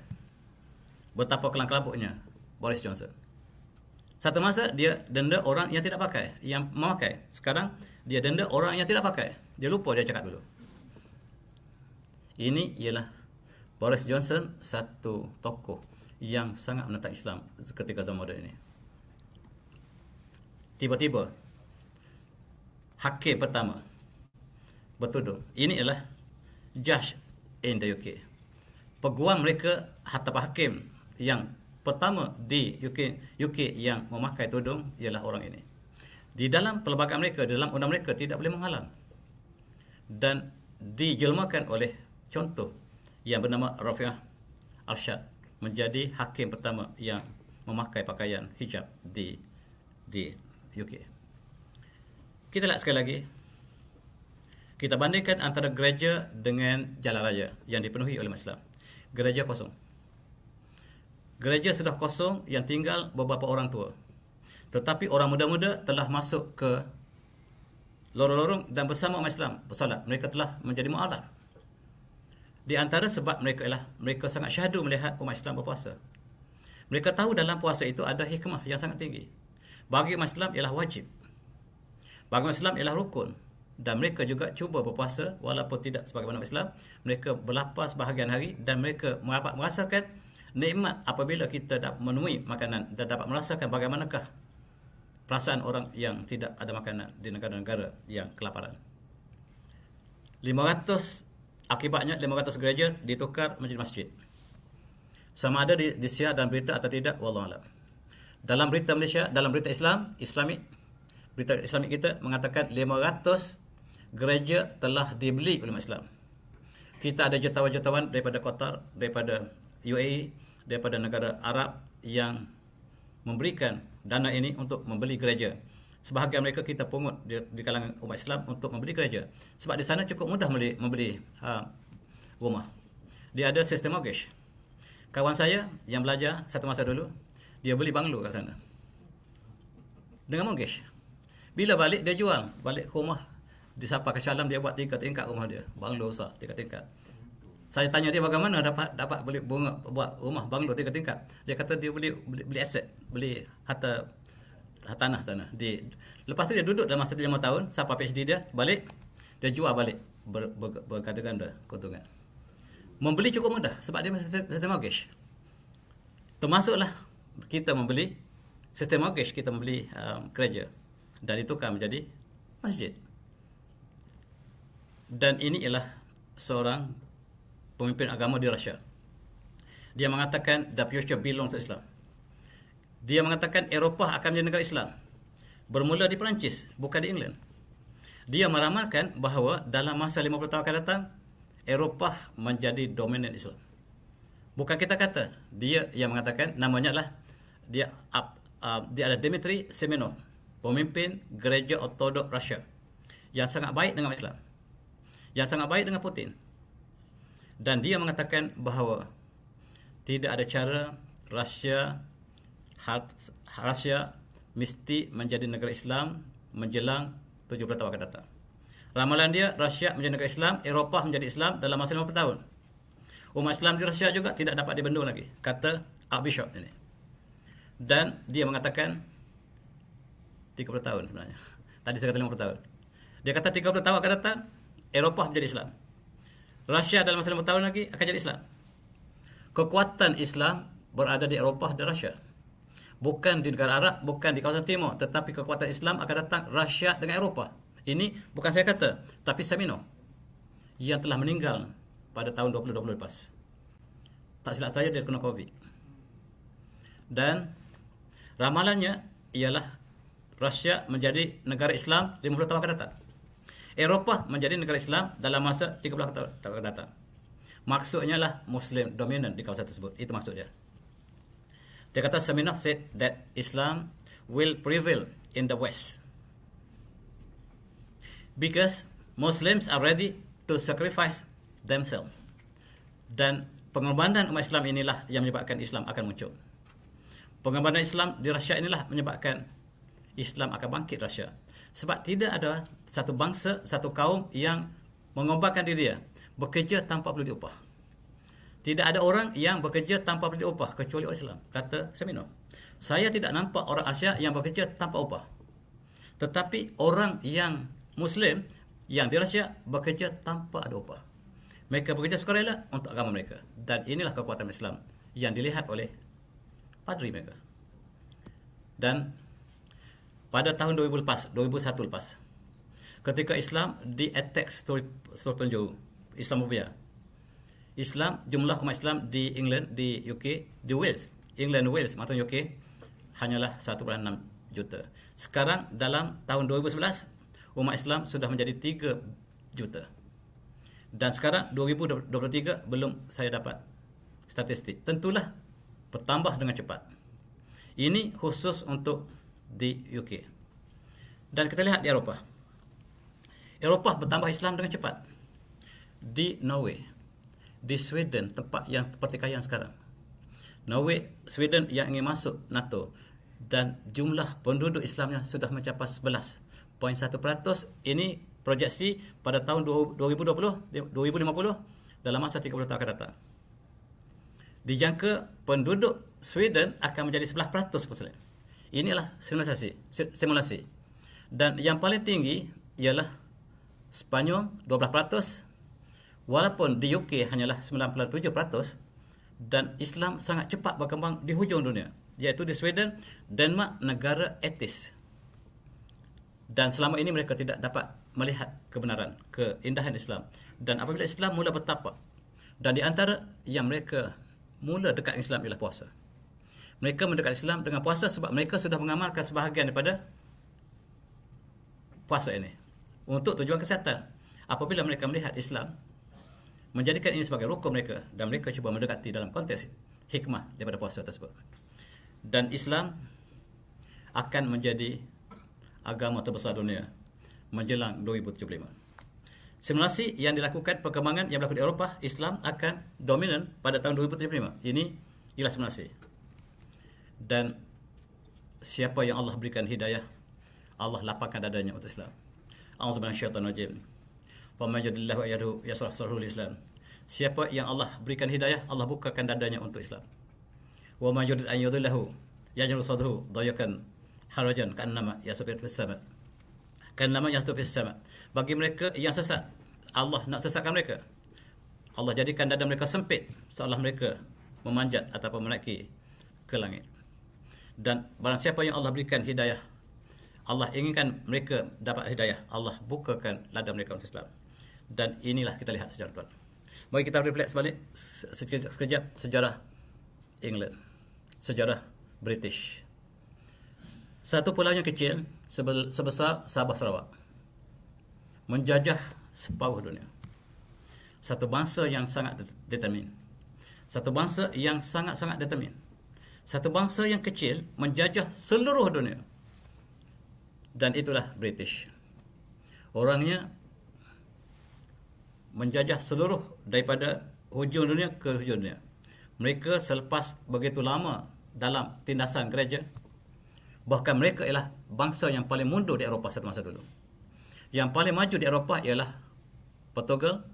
Speaker 1: Betapa kelang-kelabuknya Boris Johnson. Satu masa dia denda orang yang tidak pakai, yang memakai. Sekarang dia denda orang yang tidak pakai. Dia lupa dia cakap dulu. Ini ialah Boris Johnson, satu tokoh yang sangat menentang Islam ketika zaman moden ini. Tiba-tiba hakim pertama bertudung. Ini adalah judge in the UK. Peguam mereka, atau hakim yang pertama di UK yang memakai tudung ialah orang ini. Di dalam perlembagaan mereka, di dalam undang mereka tidak boleh menghalang. Dan dijelmakan oleh contoh yang bernama Rafi'ah Arshad menjadi hakim pertama yang memakai pakaian hijab di UK. Kita lihat sekali lagi. Kita bandingkan antara gereja dengan jalan raya yang dipenuhi oleh umat Islam. Gereja kosong. Gereja sudah kosong, yang tinggal beberapa orang tua. Tetapi orang muda-muda telah masuk ke lorong-lorong dan bersama umat Islam bersolat. Mereka telah menjadi mu'alaf. Di antara sebab mereka ialah mereka sangat syahdu melihat umat Islam berpuasa. Mereka tahu dalam puasa itu ada hikmah yang sangat tinggi. Bagi umat Islam ialah wajib. Bagi umat Islam ialah rukun. Dan mereka juga cuba berpuasa walaupun tidak sebagaimana umat Islam. Mereka berlapar sebahagian hari dan mereka dapat merasakan nikmat apabila kita dapat menemui makanan dan dapat merasakan bagaimanakah perasaan orang yang tidak ada makanan di negara-negara yang kelaparan. 500 gereja ditukar menjadi masjid. Sama ada disiar dalam berita atau tidak, wallahu a'lam. Dalam berita Malaysia, dalam berita Islamik, berita Islamik kita mengatakan 500 gereja telah dibeli oleh umat Islam. Kita ada jutawan-jutawan daripada Qatar, daripada UAE, daripada negara Arab yang memberikan dana ini untuk membeli gereja. Sebahagian mereka kita pungut di kalangan umat Islam untuk membeli gereja. Sebab di sana cukup mudah membeli rumah. Dia ada sistem mortgage. Kawan saya yang belajar satu masa dulu, dia beli banglo kat sana dengan mortgage. Bila balik, dia jual balik rumah di Sapa Kecalam. Dia buat 3 tingkat rumah dia, banglo besar 3 tingkat. Saya tanya dia bagaimana dapat beli buat rumah banglo 3 tingkat. Dia kata dia beli aset, beli harta tanah sana. Lepas tu dia duduk dalam masa 5 tahun sampai PhD dia, balik dia jual balik berganda-ganda keuntungan. Membeli cukup mudah sebab dia sistem mortgage. Termasuklah kita membeli sistem mortgage, kita membeli gereja dan ditukar menjadi masjid. Dan ini ialah seorang pemimpin agama di Rusia. Dia mengatakan the future belongs to Islam. Dia mengatakan Eropah akan menjadi negara Islam. Bermula di Perancis, bukan di England. Dia meramalkan bahawa dalam masa 50 tahun akan datang, Eropah menjadi dominan Islam. Bukan kita kata, dia yang mengatakan, namanya adalah dia adalah Dmitry Semenov, pemimpin gereja Ortodok Rusia, yang sangat baik dengan Islam, yang sangat baik dengan Putin. Dan dia mengatakan bahawa tidak ada cara Rusia mesti menjadi negara Islam menjelang 70 tahun akan datang. Ramalan dia, Rusia menjadi negara Islam, Eropah menjadi Islam dalam masa 50 tahun. Umat Islam di Rusia juga tidak dapat dibendung lagi, kata Archbishop ini. Dan dia mengatakan 30 tahun sebenarnya. Tadi saya kata 50 tahun. Dia kata 30 tahun akan datang, Eropah menjadi Islam. Rusia dalam masa 50 tahun lagi akan jadi Islam. Kekuatan Islam berada di Eropah dan Rusia. Bukan di negara Arab, bukan di kawasan timur, tetapi kekuatan Islam akan datang Rusia dengan Eropah. Ini bukan saya kata, tapi Semenov yang telah meninggal pada tahun 2020 lepas. Tak silap saya dia kena COVID. Dan ramalannya ialah Rusia menjadi negara Islam 50 tahun akan datang. Eropah menjadi negara Islam dalam masa 30 tahun akan datang. Maksudnya lah Muslim dominant di kawasan tersebut. Itu maksudnya. Dia kata Seminov said that Islam will prevail in the West because Muslims are ready to sacrifice themselves. Dan pengorbanan umat Islam inilah yang menyebabkan Islam akan muncul. Pengorbanan Islam di Rusia inilah menyebabkan Islam akan bangkit Rusia. Sebab tidak ada satu bangsa, satu kaum yang mengorbankan diri dia, bekerja tanpa perlu diupah. Tidak ada orang yang bekerja tanpa perlu diupah kecuali orang Islam, kata Seminov. Saya tidak nampak orang Asia yang bekerja tanpa upah. Tetapi orang yang Muslim yang di Rusia bekerja tanpa ada upah. Mereka bekerja sukarela untuk agama mereka. Dan inilah kekuatan Islam yang dilihat oleh padri mereka. Dan pada tahun 2001 lepas, ketika Islam di-attack seluruh penjuru, Islamophobia. Jumlah umat Islam di England, di UK, di Wales, England, Wales, maksudnya UK, hanyalah 1,6 juta. Sekarang dalam tahun 2011, umat Islam sudah menjadi 3 juta. Dan sekarang 2023 belum saya dapat statistik. Tentulah bertambah dengan cepat. Ini khusus untuk di UK. Dan kita lihat di Eropah. Eropah bertambah Islam dengan cepat. Di Norway, di Sweden, tempat yang pertikaian sekarang. Norway, Sweden yang ingin masuk NATO, dan jumlah penduduk Islamnya sudah mencapai 11,1%. Ini proyeksi pada tahun 2050 dalam masa 30 tahun akan datang. Dijangka penduduk Sweden akan menjadi 11% Muslim. Inilah simulasi. Dan yang paling tinggi ialah Spanyol 12%, walaupun di UK hanyalah 97%, dan Islam sangat cepat berkembang di hujung dunia, iaitu di Sweden, Denmark, negara etis. Dan selama ini mereka tidak dapat melihat kebenaran, keindahan Islam. Dan apabila Islam mula bertapak, dan di antara yang mereka mula dekat Islam ialah puasa. Mereka mendekat Islam dengan puasa sebab mereka sudah mengamalkan sebahagian daripada puasa ini untuk tujuan kesihatan. Apabila mereka melihat Islam, menjadikan ini sebagai rukun mereka, dan mereka cuba mendekati dalam konteks hikmah daripada puasa tersebut. Dan Islam akan menjadi agama terbesar dunia menjelang 2075. Simulasi yang dilakukan, perkembangan yang berlaku di Eropah, Islam akan dominan pada tahun 2075. Ini ialah simulasi. Dan siapa yang Allah berikan hidayah, Allah lapangkan dadanya untuk Islam. A'udzubillahi minasyaitonir rajim. Wa may yuridillahu ayyadahu yashrah sadrahu Islam. Siapa yang Allah berikan hidayah, Allah bukakan dadanya untuk Islam. Wa may yurid an yudillahu yaj'al sadrahu dayyqan harajan ka'annama yasfiru fis sama'. Ka'annama yasfiru fis sama'. Bagi mereka yang sesat, Allah nak sesatkan mereka. Allah jadikan dada mereka sempit seolah mereka memanjat ataupun menaiki ke langit. Dan barang siapa yang Allah berikan hidayah, Allah inginkan mereka dapat hidayah, Allah bukakan dada mereka untuk Islam. Dan inilah kita lihat sejarah tuan. Mari kita refleks balik sekejap sejarah England, sejarah British. Satu pulau yang kecil sebesar Sabah Sarawak menjajah separuh dunia. Satu bangsa yang sangat determin. Satu bangsa yang sangat-sangat determin. Satu bangsa yang kecil menjajah seluruh dunia. Dan itulah British. Orangnya menjajah seluruh daripada hujung dunia ke hujung dunia. Mereka selepas begitu lama dalam tindasan gereja, bahkan mereka ialah bangsa yang paling mundur di Eropah satu masa dulu. Yang paling maju di Eropah ialah Portugal,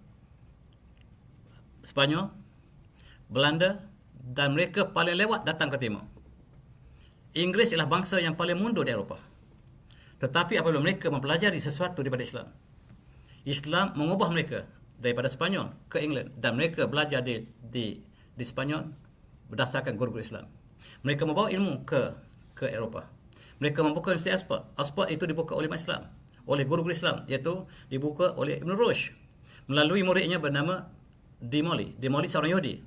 Speaker 1: Spanyol, Belanda, dan mereka paling lewat datang ke timur. Inggris ialah bangsa yang paling mundur di Eropah. Tetapi apabila mereka mempelajari sesuatu daripada Islam, Islam mengubah mereka daripada Spanyol ke England, dan mereka belajar di Spanyol berdasarkan guru-guru Islam. Mereka membawa ilmu ke Eropah. Mereka membuka universiti Oxford. Oxford itu dibuka oleh umat Islam, oleh guru-guru Islam, iaitu dibuka oleh Ibn Rushd melalui muridnya bernama Dimoli seorang Yahudi.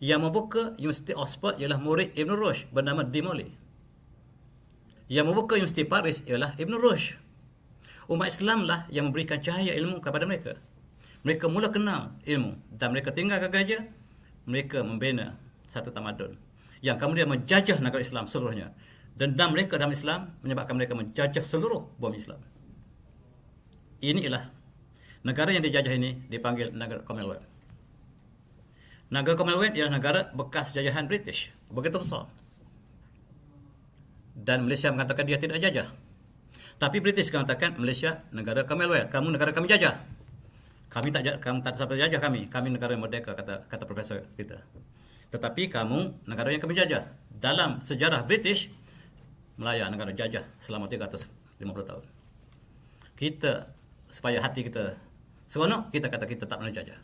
Speaker 1: Yang membuka Universiti Oxford ialah murid Ibn Rushd bernama Dimoli. Yang membuka Universiti Paris ialah Ibn Rushd. Umat Islam lah yang memberikan cahaya ilmu kepada mereka. Mereka mula kenal ilmu dan mereka tinggalkan gereja. Mereka membina satu tamadun yang kemudian menjajah negara Islam seluruhnya. Dendam mereka dalam Islam menyebabkan mereka menjajah seluruh bumi Islam. Ini ialah negara yang dijajah ini dipanggil negara Commonwealth. Negara Commonwealth ialah negara bekas jajahan British, begitu besar. Dan Malaysia mengatakan dia tidak jajah. Tapi British mengatakan Malaysia negara Commonwealth, kamu negara kami jajah. Kami tak sampai jajah kami. Kami negara yang merdeka, kata profesor kita. Tetapi kamu negara yang kami jajah. Dalam sejarah British, Melaya negara jajah selama 350 tahun. Kita, supaya hati kita seronok, kita kata kita tak pernah jajah.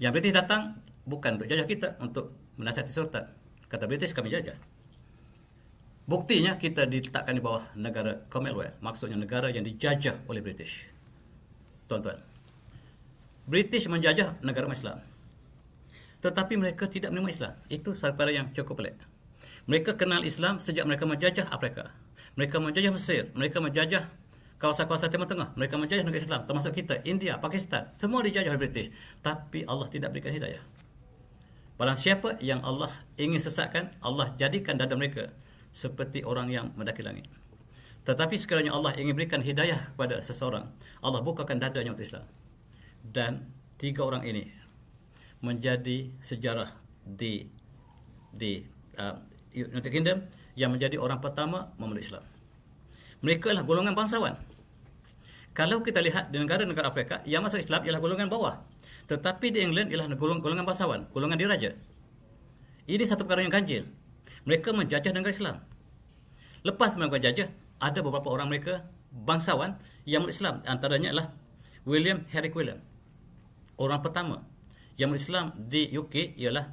Speaker 1: Yang British datang bukan untuk jajah kita, untuk menasihati sultan. Kata British, kami jajah. Buktinya kita diletakkan di bawah negara Commonwealth. Maksudnya negara yang dijajah oleh British. Tuan-tuan, British menjajah negara Islam, tetapi mereka tidak menerima Islam. Itu satu perkara yang cukup pelik. Mereka kenal Islam sejak mereka menjajah Afrika. Mereka menjajah Mesir. Mereka menjajah kawasan-kawasan Timur Tengah. Mereka menjajah negara Islam, termasuk kita, India, Pakistan. Semua dijajah oleh British. Tapi Allah tidak berikan hidayah. Barang siapa yang Allah ingin sesatkan, Allah jadikan dada mereka seperti orang yang mendaki langit. Tetapi sekiranya Allah ingin berikan hidayah kepada seseorang, Allah bukakan dadanya untuk Islam. Dan 3 orang ini menjadi sejarah di United Kingdom yang menjadi orang pertama memeluk Islam. Mereka adalah golongan bangsawan. Kalau kita lihat di negara-negara Afrika, yang masuk Islam ialah golongan bawah. Tetapi di England ialah golongan bangsawan, golongan diraja. Ini satu perkara yang ganjil. Mereka menjajah negara Islam. Lepas mereka jajah, ada beberapa orang mereka bangsawan yang memeluk Islam. Antaranya adalah William Henry Quilliam. Orang pertama yang memeluk Islam di UK ialah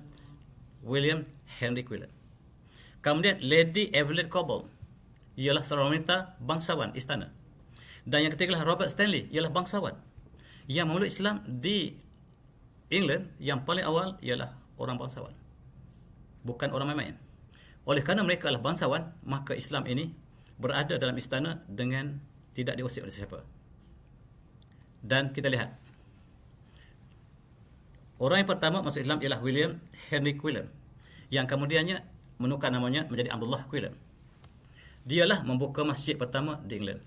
Speaker 1: William Henry Quilliam. Kemudian Lady Evelyn Cobble ialah seorang wanita bangsawan istana. Dan yang ketiga adalah Robert Stanley, ialah bangsawan yang memeluk Islam di England. Yang paling awal ialah orang bangsawan, bukan orang main-main. Oleh kerana mereka adalah bangsawan, maka Islam ini berada dalam istana dengan tidak diusir oleh siapa. Dan kita lihat, orang yang pertama masuk Islam ialah William Henry Quilliam, yang kemudiannya menukar namanya menjadi Abdullah Quilliam. Dialah membuka masjid pertama di England,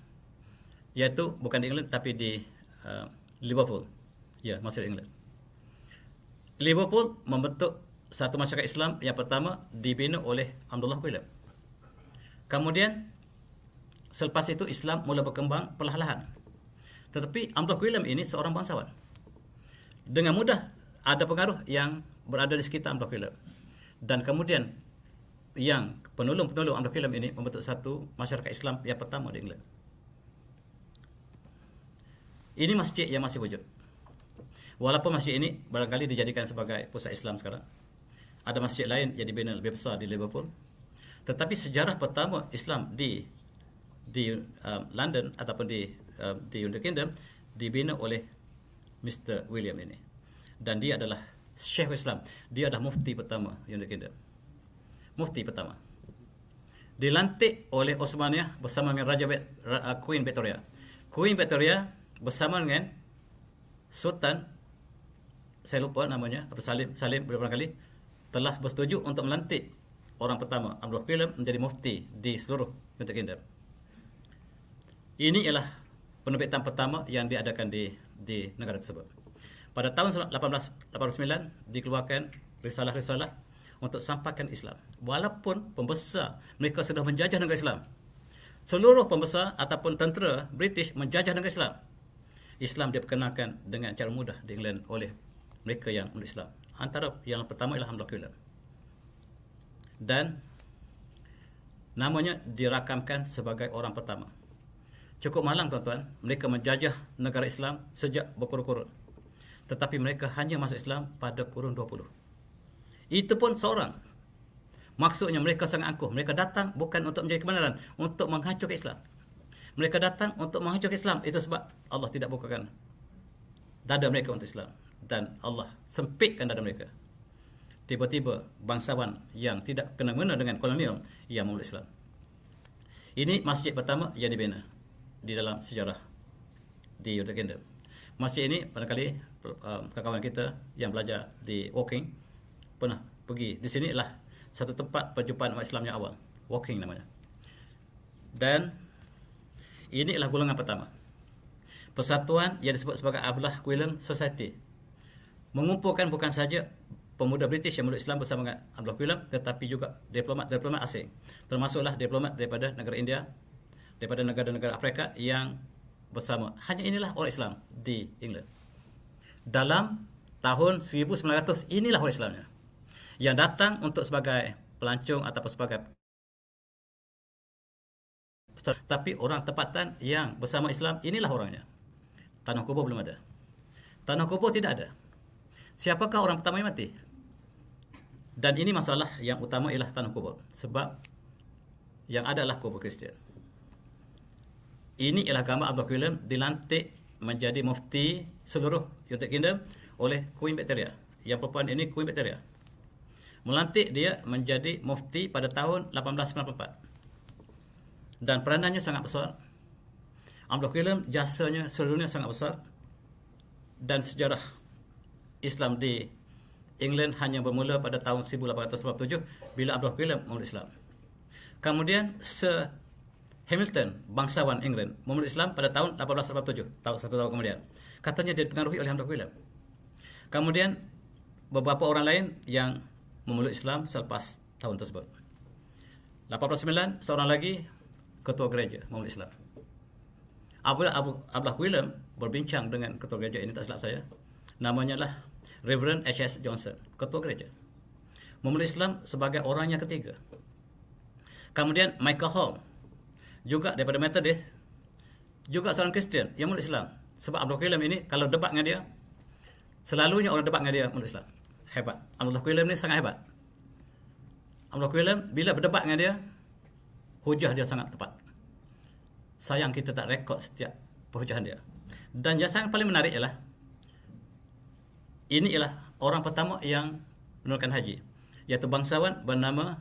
Speaker 1: iaitu bukan di England tapi di Liverpool. Ya, masjid England. Liverpool membentuk satu masyarakat Islam yang pertama dibina oleh Abdullah Quilliam. Kemudian selepas itu Islam mula berkembang perlahan-lahan. Tetapi Abdullah Quilliam ini seorang bangsawan. Dengan mudah ada pengaruh yang berada di sekitar Abdullah Quilliam. Dan kemudian yang penolong-penolong Abdullah Quilliam ini membentuk satu masyarakat Islam yang pertama di England. Ini masjid yang masih wujud. Walaupun masjid ini barangkali dijadikan sebagai pusat Islam sekarang. Ada masjid lain yang dibina lebih besar di Liverpool. Tetapi sejarah pertama Islam di London ataupun di United Kingdom dibina oleh Mr. William ini. Dan dia adalah Syekh Islam. Dia adalah mufti pertama United Kingdom. Mufti pertama. Dilantik oleh Osmaniyah bersama dengan Queen Victoria. Queen Victoria bersama dengan Sultan, saya lupa namanya, Salim beberapa kali, telah bersetuju untuk melantik orang pertama Abdullah Quilliam menjadi mufti di seluruh United Kingdom. Ini ialah penerbitan pertama yang diadakan di negara tersebut. Pada tahun 1889 dikeluarkan risalah-risalah untuk sampaikan Islam. Walaupun pembesar mereka sudah menjajah negara Islam. Seluruh pembesar ataupun tentera British menjajah negara Islam. Islam diperkenalkan dengan cara mudah di England oleh mereka yang memeluk Islam. Antara yang pertama ialah Abdullah Quilliam. Dan namanya dirakamkan sebagai orang pertama. Cukup malang tuan-tuan, mereka menjajah negara Islam sejak berkurun-kurun. Tetapi mereka hanya masuk Islam pada kurun 20. Itu pun seorang. Maksudnya mereka sangat angkuh. Mereka datang bukan untuk menjadi kebenaran, untuk menghancurkan Islam. Mereka datang untuk menghancurkan Islam. Itu sebab Allah tidak bukakan dada mereka untuk Islam. Dan Allah sempitkan dada mereka. Tiba-tiba bangsawan yang tidak kena-mena dengan kolonial yang memeluk Islam. Ini masjid pertama yang dibina di dalam sejarah di United Kingdom. Masjid ini barangkali kawan-kawan kita yang belajar di Woking pernah pergi. Di sini adalah satu tempat perjumpaan umat Islam yang awal. Woking namanya. Dan ini adalah golongan pertama. Persatuan yang disebut sebagai Abdullah Quillen Society mengumpulkan bukan saja pemuda British yang memeluk Islam bersama dengan Abdullah Quillen, tetapi juga diplomat-diplomat asing, termasuklah diplomat daripada negara India, daripada negara-negara Afrika yang bersama. Hanya inilah orang Islam di England. Dalam tahun 1900 inilah orang Islamnya yang datang untuk sebagai pelancong ataupun sebagai, tapi orang tempatan yang bersama Islam inilah orangnya. Tanah kubur belum ada. Tanah kubur tidak ada. Siapakah orang pertama yang mati? Dan ini masalah yang utama ialah tanah kubur. Sebab yang ada adalah kubur Kristian. Ini ialah gambar Abdullah Quillen dilantik menjadi mufti seluruh United Kingdom oleh Queen Victoria. Yang perempuan ini Queen Victoria. Melantik dia menjadi mufti pada tahun 1894. Dan peranannya sangat besar. Abdullah Quillen jasanya seluruhnya sangat besar. Dan sejarah Islam di England hanya bermula pada tahun 1897 bila Abdullah Quillen memeluk Islam. Kemudian Sir Hamilton, bangsawan England, memeluk Islam pada tahun 1887, satu tahun kemudian. Katanya dia dipengaruhi oleh Abdullah Quillen. Kemudian beberapa orang lain yang memeluk Islam selepas tahun tersebut. 89 seorang lagi ketua gereja memeluk Islam. Abdullah Quillen berbincang dengan ketua gereja ini, tak silap saya. Namanya lah Reverend H.S. Johnson, ketua gereja. Memeluk Islam sebagai orang yang ketiga. Kemudian Michael Hall, juga daripada Methodist, juga seorang Kristian yang memeluk Islam. Sebab Abdullah Quillen ini kalau debat dengan dia, selalunya orang debat dengan dia memeluk Islam. Hebat. Abdullah Quillen ini sangat hebat. Abdullah Quillen bila berdebat dengan dia, hujah dia sangat tepat. Sayang kita tak rekod setiap perhujahan dia. Dan yang sangat paling menarik ialah ini ialah orang pertama yang menunaikan haji, iaitu bangsawan bernama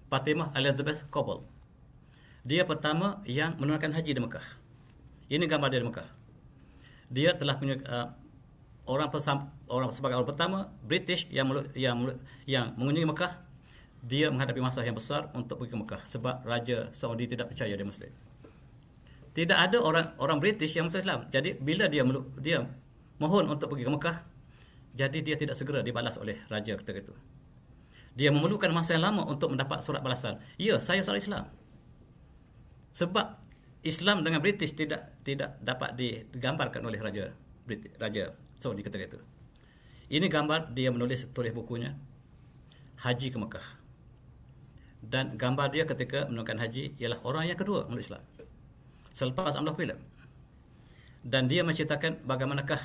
Speaker 1: Fatimah Elizabeth Cobble. Dia pertama yang menunaikan haji di Mekah. Ini gambar dia di Mekah. Dia telah punya orang sebagai orang pertama British yang mengunjungi Mekah. Dia menghadapi masalah yang besar untuk pergi ke Mekah sebab Raja Saudi tidak percaya dia Muslim. Tidak ada orang British yang masuk Islam. Jadi bila dia mohon untuk pergi ke Mekah, jadi dia tidak segera dibalas oleh raja ketika itu. Dia memerlukan masa yang lama untuk mendapat surat balasan. Ya, saya seorang Islam. Sebab Islam dengan British tidak dapat digambarkan oleh Raja Saudi ketika itu. Ini gambar dia tulis bukunya Haji ke Mekah. Dan gambar dia ketika menunaikan haji ialah orang yang kedua memeluk Islam selepas Abdullah Quillen. Dan dia menceritakan bagaimanakah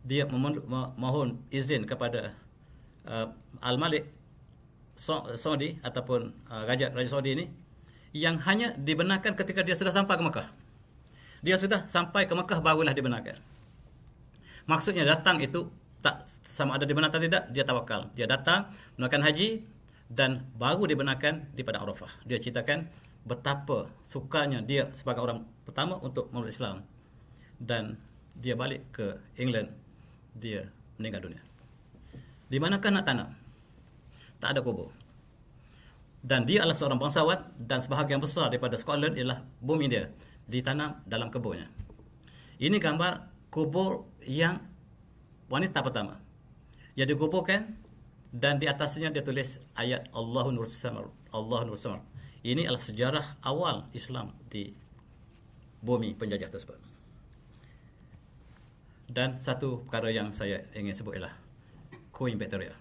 Speaker 1: dia mohon izin kepada Al-Malik Saudi ataupun Raja Saudi ini, yang hanya dibenarkan ketika dia sudah sampai ke Mekah. Dia sudah sampai ke Mekah barulah dibenarkan. Maksudnya datang itu tak sama ada dibenarkan tidak, dia tawakal. Dia datang menunaikan haji dan baru dibenarkan di Padang Arafah. Dia ceritakan betapa sukanya dia sebagai orang pertama untuk memeluk Islam. Dan dia balik ke England, dia meninggal dunia. Di manakah nak tanam? Tak ada kubur. Dan dia adalah seorang bangsawan dan sebahagian besar daripada Scotland ialah bumi dia ditanam dalam kebunnya. Ini gambar kubur yang wanita pertama yang dikuburkan, dan di atasnya dia tulis ayat Allahu Nur Samar, Allah Nur Samar. Ini adalah sejarah awal Islam di bumi penjajah tersebut. Dan satu perkara yang saya ingin sebut ialah Queen Victoria.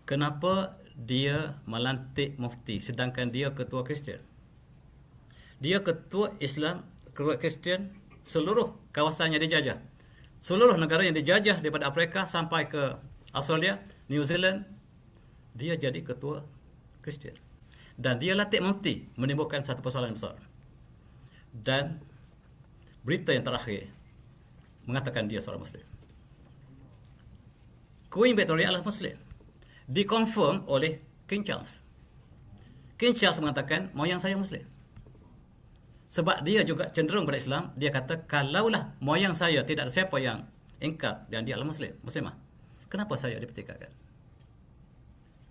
Speaker 1: Kenapa dia melantik mufti sedangkan dia ketua Kristian? Dia ketua Islam, ketua Kristian, seluruh kawasan yang dijajah. Seluruh negara yang dijajah daripada Afrika sampai ke Australia, New Zealand, dia jadi ketua Kristian. Dan dia lantik mufti, menimbulkan satu persoalan besar. Dan berita yang terakhir mengatakan dia seorang Muslim. Queen Victoria adalah Muslim. Dikonfirm oleh King Charles. King Charles mengatakan moyang saya Muslim. Sebab dia juga cenderung pada Islam. Dia kata, kalaulah moyang saya tidak ada siapa yang ingkar dan dia adalah Muslimah, kenapa saya dipertikaikan?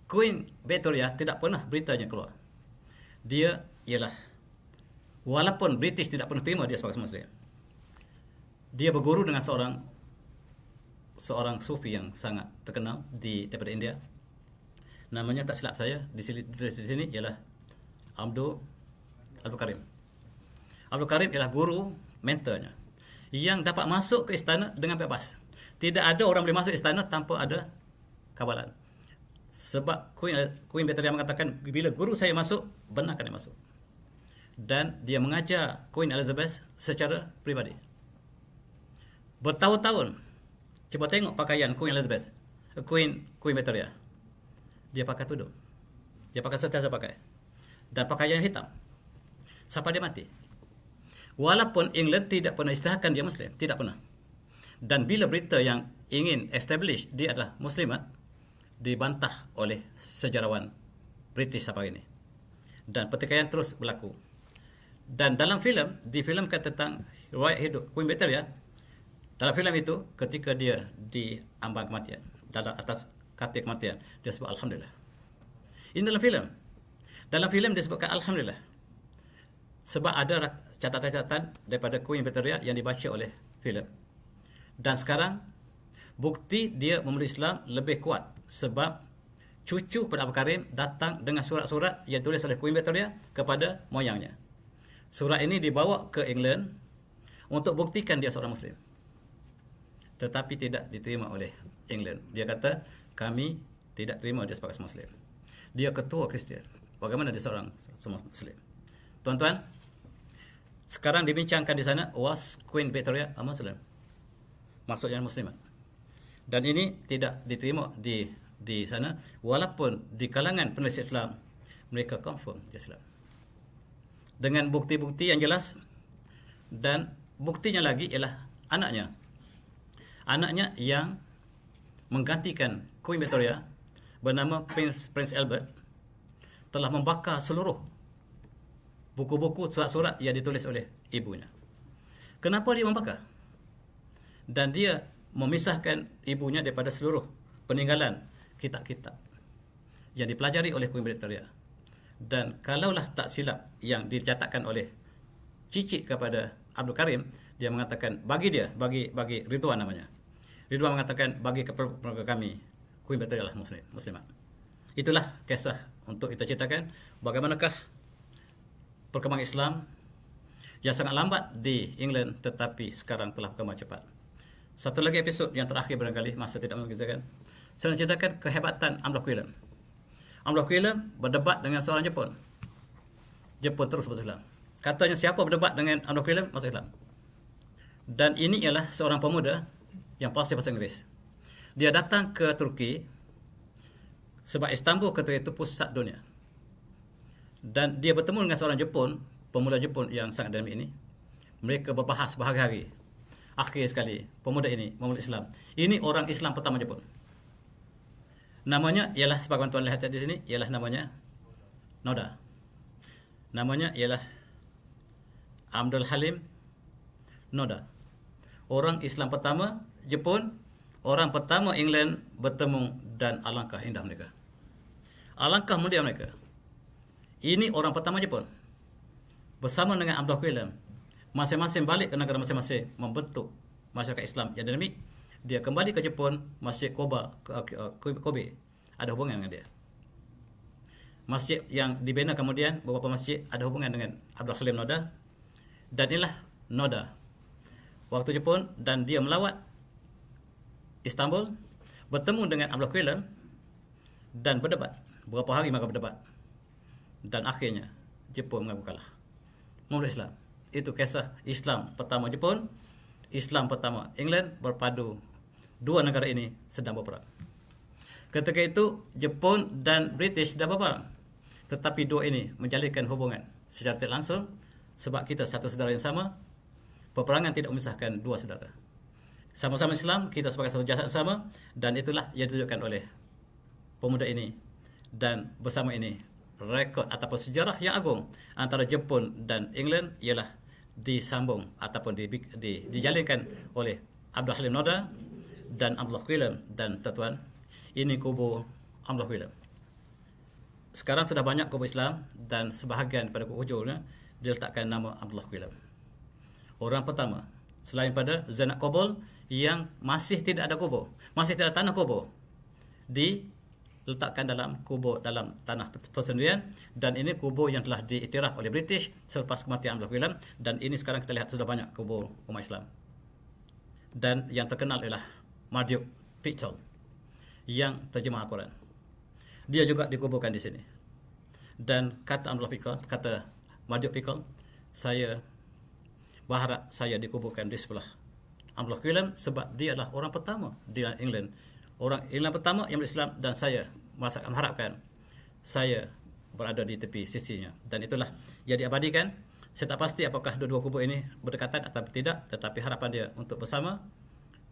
Speaker 1: Queen Victoria tidak pernah beritanya keluar. Dia ialah, walaupun British tidak pernah terima dia sebagai Muslim, dia berguru dengan seorang sufi yang sangat terkenal daripada India. Namanya tak silap saya di sini ialah Abdul Karim. Abdul Karim ialah guru mentornya yang dapat masuk ke istana dengan bebas. Tidak ada orang boleh masuk istana tanpa ada kawalan. Sebab Queen Victoria mengatakan, bila guru saya masuk, benarkan dia masuk. Dan dia mengajar Queen Elizabeth secara peribadi. Bertahun-tahun. Cuba tengok pakaian Queen Elizabeth, Queen Victoria. Dia pakai tudung. Dia pakai sentiasa pakai. Dan pakaian hitam. Sampai dia mati. Walaupun England tidak pernah isytiharkan dia Muslim. Tidak pernah. Dan bila berita yang ingin establish dia adalah Muslimat, dibantah oleh sejarawan British sampai ini. Dan pertikaian terus berlaku. Dan dalam filem, difilmkan tentang riwayat hidup Queen Victoria. Dalam filem itu, ketika dia diambang kematian, dalam atas katil kematian, dia sebut Alhamdulillah. Ini dalam filem. Dalam filem disebutkan Alhamdulillah. Sebab ada catatan-catatan daripada Queen Victoria yang dibaca oleh filem. Dan sekarang, bukti dia memeluk Islam lebih kuat. Sebab cucu pada Abdul Karim datang dengan surat-surat yang ditulis oleh Queen Victoria kepada moyangnya. Surat ini dibawa ke England untuk buktikan dia seorang Muslim. Tetapi tidak diterima oleh England. Dia kata, kami tidak terima dia sebagai Muslim. Dia ketua Kristian. Bagaimana dia seorang Muslim? Tuan-tuan, sekarang dibincangkan di sana, was Queen Victoria a Muslim? Maksudnya Muslimat. Dan ini tidak diterima di sana, walaupun di kalangan penulis Islam, mereka confirm Islam. Dengan bukti-bukti yang jelas, dan buktinya lagi ialah anaknya. Anaknya yang menggantikan Queen Victoria bernama Prince Albert telah membakar seluruh buku-buku surat-surat yang ditulis oleh ibunya. Kenapa dia membakar? Dan dia memisahkan ibunya daripada seluruh peninggalan kitab-kitab yang dipelajari oleh Queen Victoria. Dan kalaulah tak silap yang dicatatkan oleh cicit kepada Abdul Karim, dia mengatakan bagi Ridwan namanya. Ridwan mengatakan bagi keluarga kami, Queen Victoria adalah Muslimat. Itulah kisah untuk kita ceritakan bagaimanakah perkembangan Islam yang sangat lambat di England tetapi sekarang telah berkembang cepat. Satu lagi episod yang terakhir barangkali, masa tidak mengizinkan, saya nak ceritakan kehebatan Amlok Quillen. Amlok Quillen berdebat dengan seorang Jepun. Jepun terus masuk Islam. Katanya siapa berdebat dengan Amlok Quillen masuk Islam. Dan ini ialah seorang pemuda yang fasih bahasa Inggeris. Dia datang ke Turki sebab Istanbul ketika itu pusat dunia. Dan dia bertemu dengan seorang Jepun, pemuda Jepun yang sangat dinamik ini. Mereka berbahas berhari-hari. Akhir sekali, pemuda ini memeluk Islam. Ini orang Islam pertama Jepun. Namanya ialah, sebagai tuan lihat di sini, ialah namanya Noda. Namanya ialah Abdul Halim Noda. Orang Islam pertama Jepun, orang pertama England bertemu, dan alangkah indah mereka. Alangkah mulia mereka. Ini orang pertama Jepun. Bersama dengan Abdul Quillen, masing-masing balik ke negara masing-masing, membentuk masyarakat Islam yang dinamik. Dia kembali ke Jepun, Masjid Kobe ada hubungan dengan dia. Masjid yang dibina kemudian, beberapa masjid ada hubungan dengan Abdul Halim Noda. Dan inilah Noda waktu Jepun, dan dia melawat Istanbul, bertemu dengan Abdul Quillen dan berdebat. Berapa hari mereka berdebat. Dan akhirnya Jepun mengaku kalah, memeluk Islam. Itu kisah Islam pertama Jepun, Islam pertama England berpadu. Dua negara ini sedang berperang. Ketika itu Jepun dan British sedang berperang. Tetapi dua ini menjalinkan hubungan secara tidak langsung sebab kita satu saudara yang sama. Peperangan tidak memisahkan dua saudara. Sama-sama Islam, kita sebagai satu jasad sama, dan itulah yang ditunjukkan oleh pemuda ini. Dan bersama ini rekod ataupun sejarah yang agung antara Jepun dan England ialah disambung ataupun dijalinkan oleh Abdul Halim Noda dan Abdullah Quillen. Dan tuan-tuan, ini kubur Abdullah Quillen. Sekarang sudah banyak kubur Islam dan sebahagian pada hujungnya diletakkan nama Abdullah Quillen. Orang pertama selain pada Zainab Qabul yang masih tidak ada kubur, masih tidak ada tanah kubur, diletakkan dalam kubur dalam tanah persendirian. Dan ini kubur yang telah diiktiraf oleh British selepas kematian Abdullah Quillen. Dan ini sekarang kita lihat sudah banyak kubur umat Islam. Dan yang terkenal ialah Mardyuk Pickle yang terjemah Al-Quran. Dia juga dikuburkan di sini. Dan kata Abdullah Pickle, kata Mardyuk Pickle, saya berharap saya dikuburkan di sebelah Abdullah Quillen sebab dia adalah orang pertama di England, orang England pertama yang berislam, dan saya mengharapkan saya berada di tepi sisinya. Dan itulah yang diabadikan. Saya tak pasti apakah dua-dua kubur ini berdekatan atau tidak, tetapi harapan dia untuk bersama.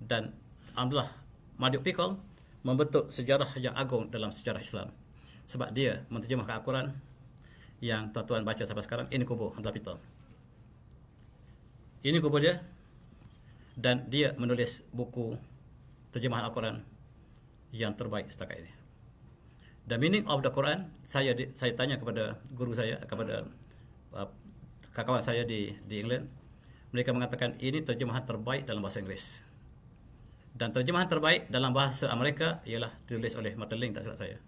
Speaker 1: Dan Abdullah Mardyuk Pickle membentuk sejarah yang agung dalam sejarah Islam sebab dia menterjemahkan Al-Quran yang tuan-tuan baca sampai sekarang. Ini kubur Abdullah Pickle, ini kubur dia. Dan dia menulis buku terjemahan Al-Quran yang terbaik setakat ini. The Meaning of the Quran, saya tanya kepada guru saya, kepada kawan saya di England. Mereka mengatakan ini terjemahan terbaik dalam bahasa Inggeris. Dan terjemahan terbaik dalam bahasa Amerika ialah ditulis oleh Martin Link, tak silap saya.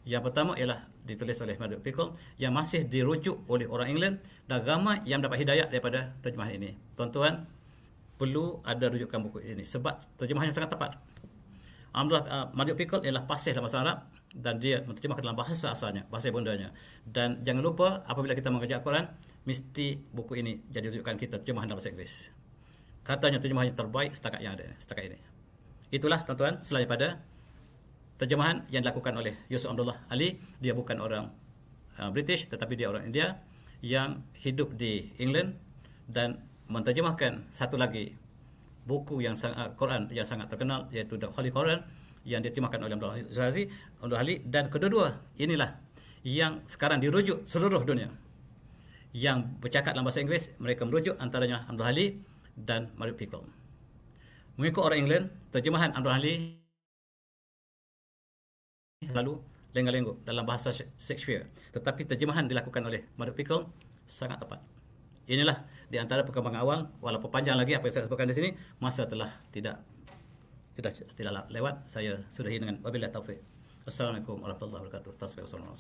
Speaker 1: Yang pertama ialah ditulis oleh Mardyuk Pickle yang masih dirujuk oleh orang England, dan ramai yang dapat hidayah daripada terjemahan ini. Tuan-tuan, perlu ada rujukan buku ini sebab terjemahannya sangat tepat. Mardyuk Pickle ialah fasih dalam bahasa Arab dan dia menterjemahkan dalam bahasa asalnya, bahasa ibundanya. Dan jangan lupa apabila kita mengajar Al-Quran, mesti buku ini jadi rujukan kita terjemahan dalam bahasa Inggeris. Katanya terjemahan yang terbaik setakat yang ada setakat ini. Itulah tuan-tuan, selain pada terjemahan yang dilakukan oleh Yusuf Abdullah Ali. Dia bukan orang British tetapi dia orang India yang hidup di England dan menterjemahkan satu lagi buku yang sangat Quran yang sangat terkenal, iaitu The Holy Quran, yang diterjemahkan oleh Abdullah Ali. Dan kedua inilah yang sekarang dirujuk seluruh dunia. Yang bercakap dalam bahasa Inggeris, mereka merujuk antaranya Abdullah Ali dan Mardyuk Pickle. Mengikut orang England, terjemahan Abdullah Ali selalu lenga-lenggok dalam bahasa Shakespeare, tetapi terjemahan dilakukan oleh Mardyuk Pickle sangat tepat. Inilah di antara perkembangan awal. Walaupun panjang lagi apa yang saya sebutkan di sini, masa telah tidak lewat. Saya sudahi dengan wabillahi taufik. Assalamualaikum warahmatullahi wabarakatuh. Tasbih wassalamu.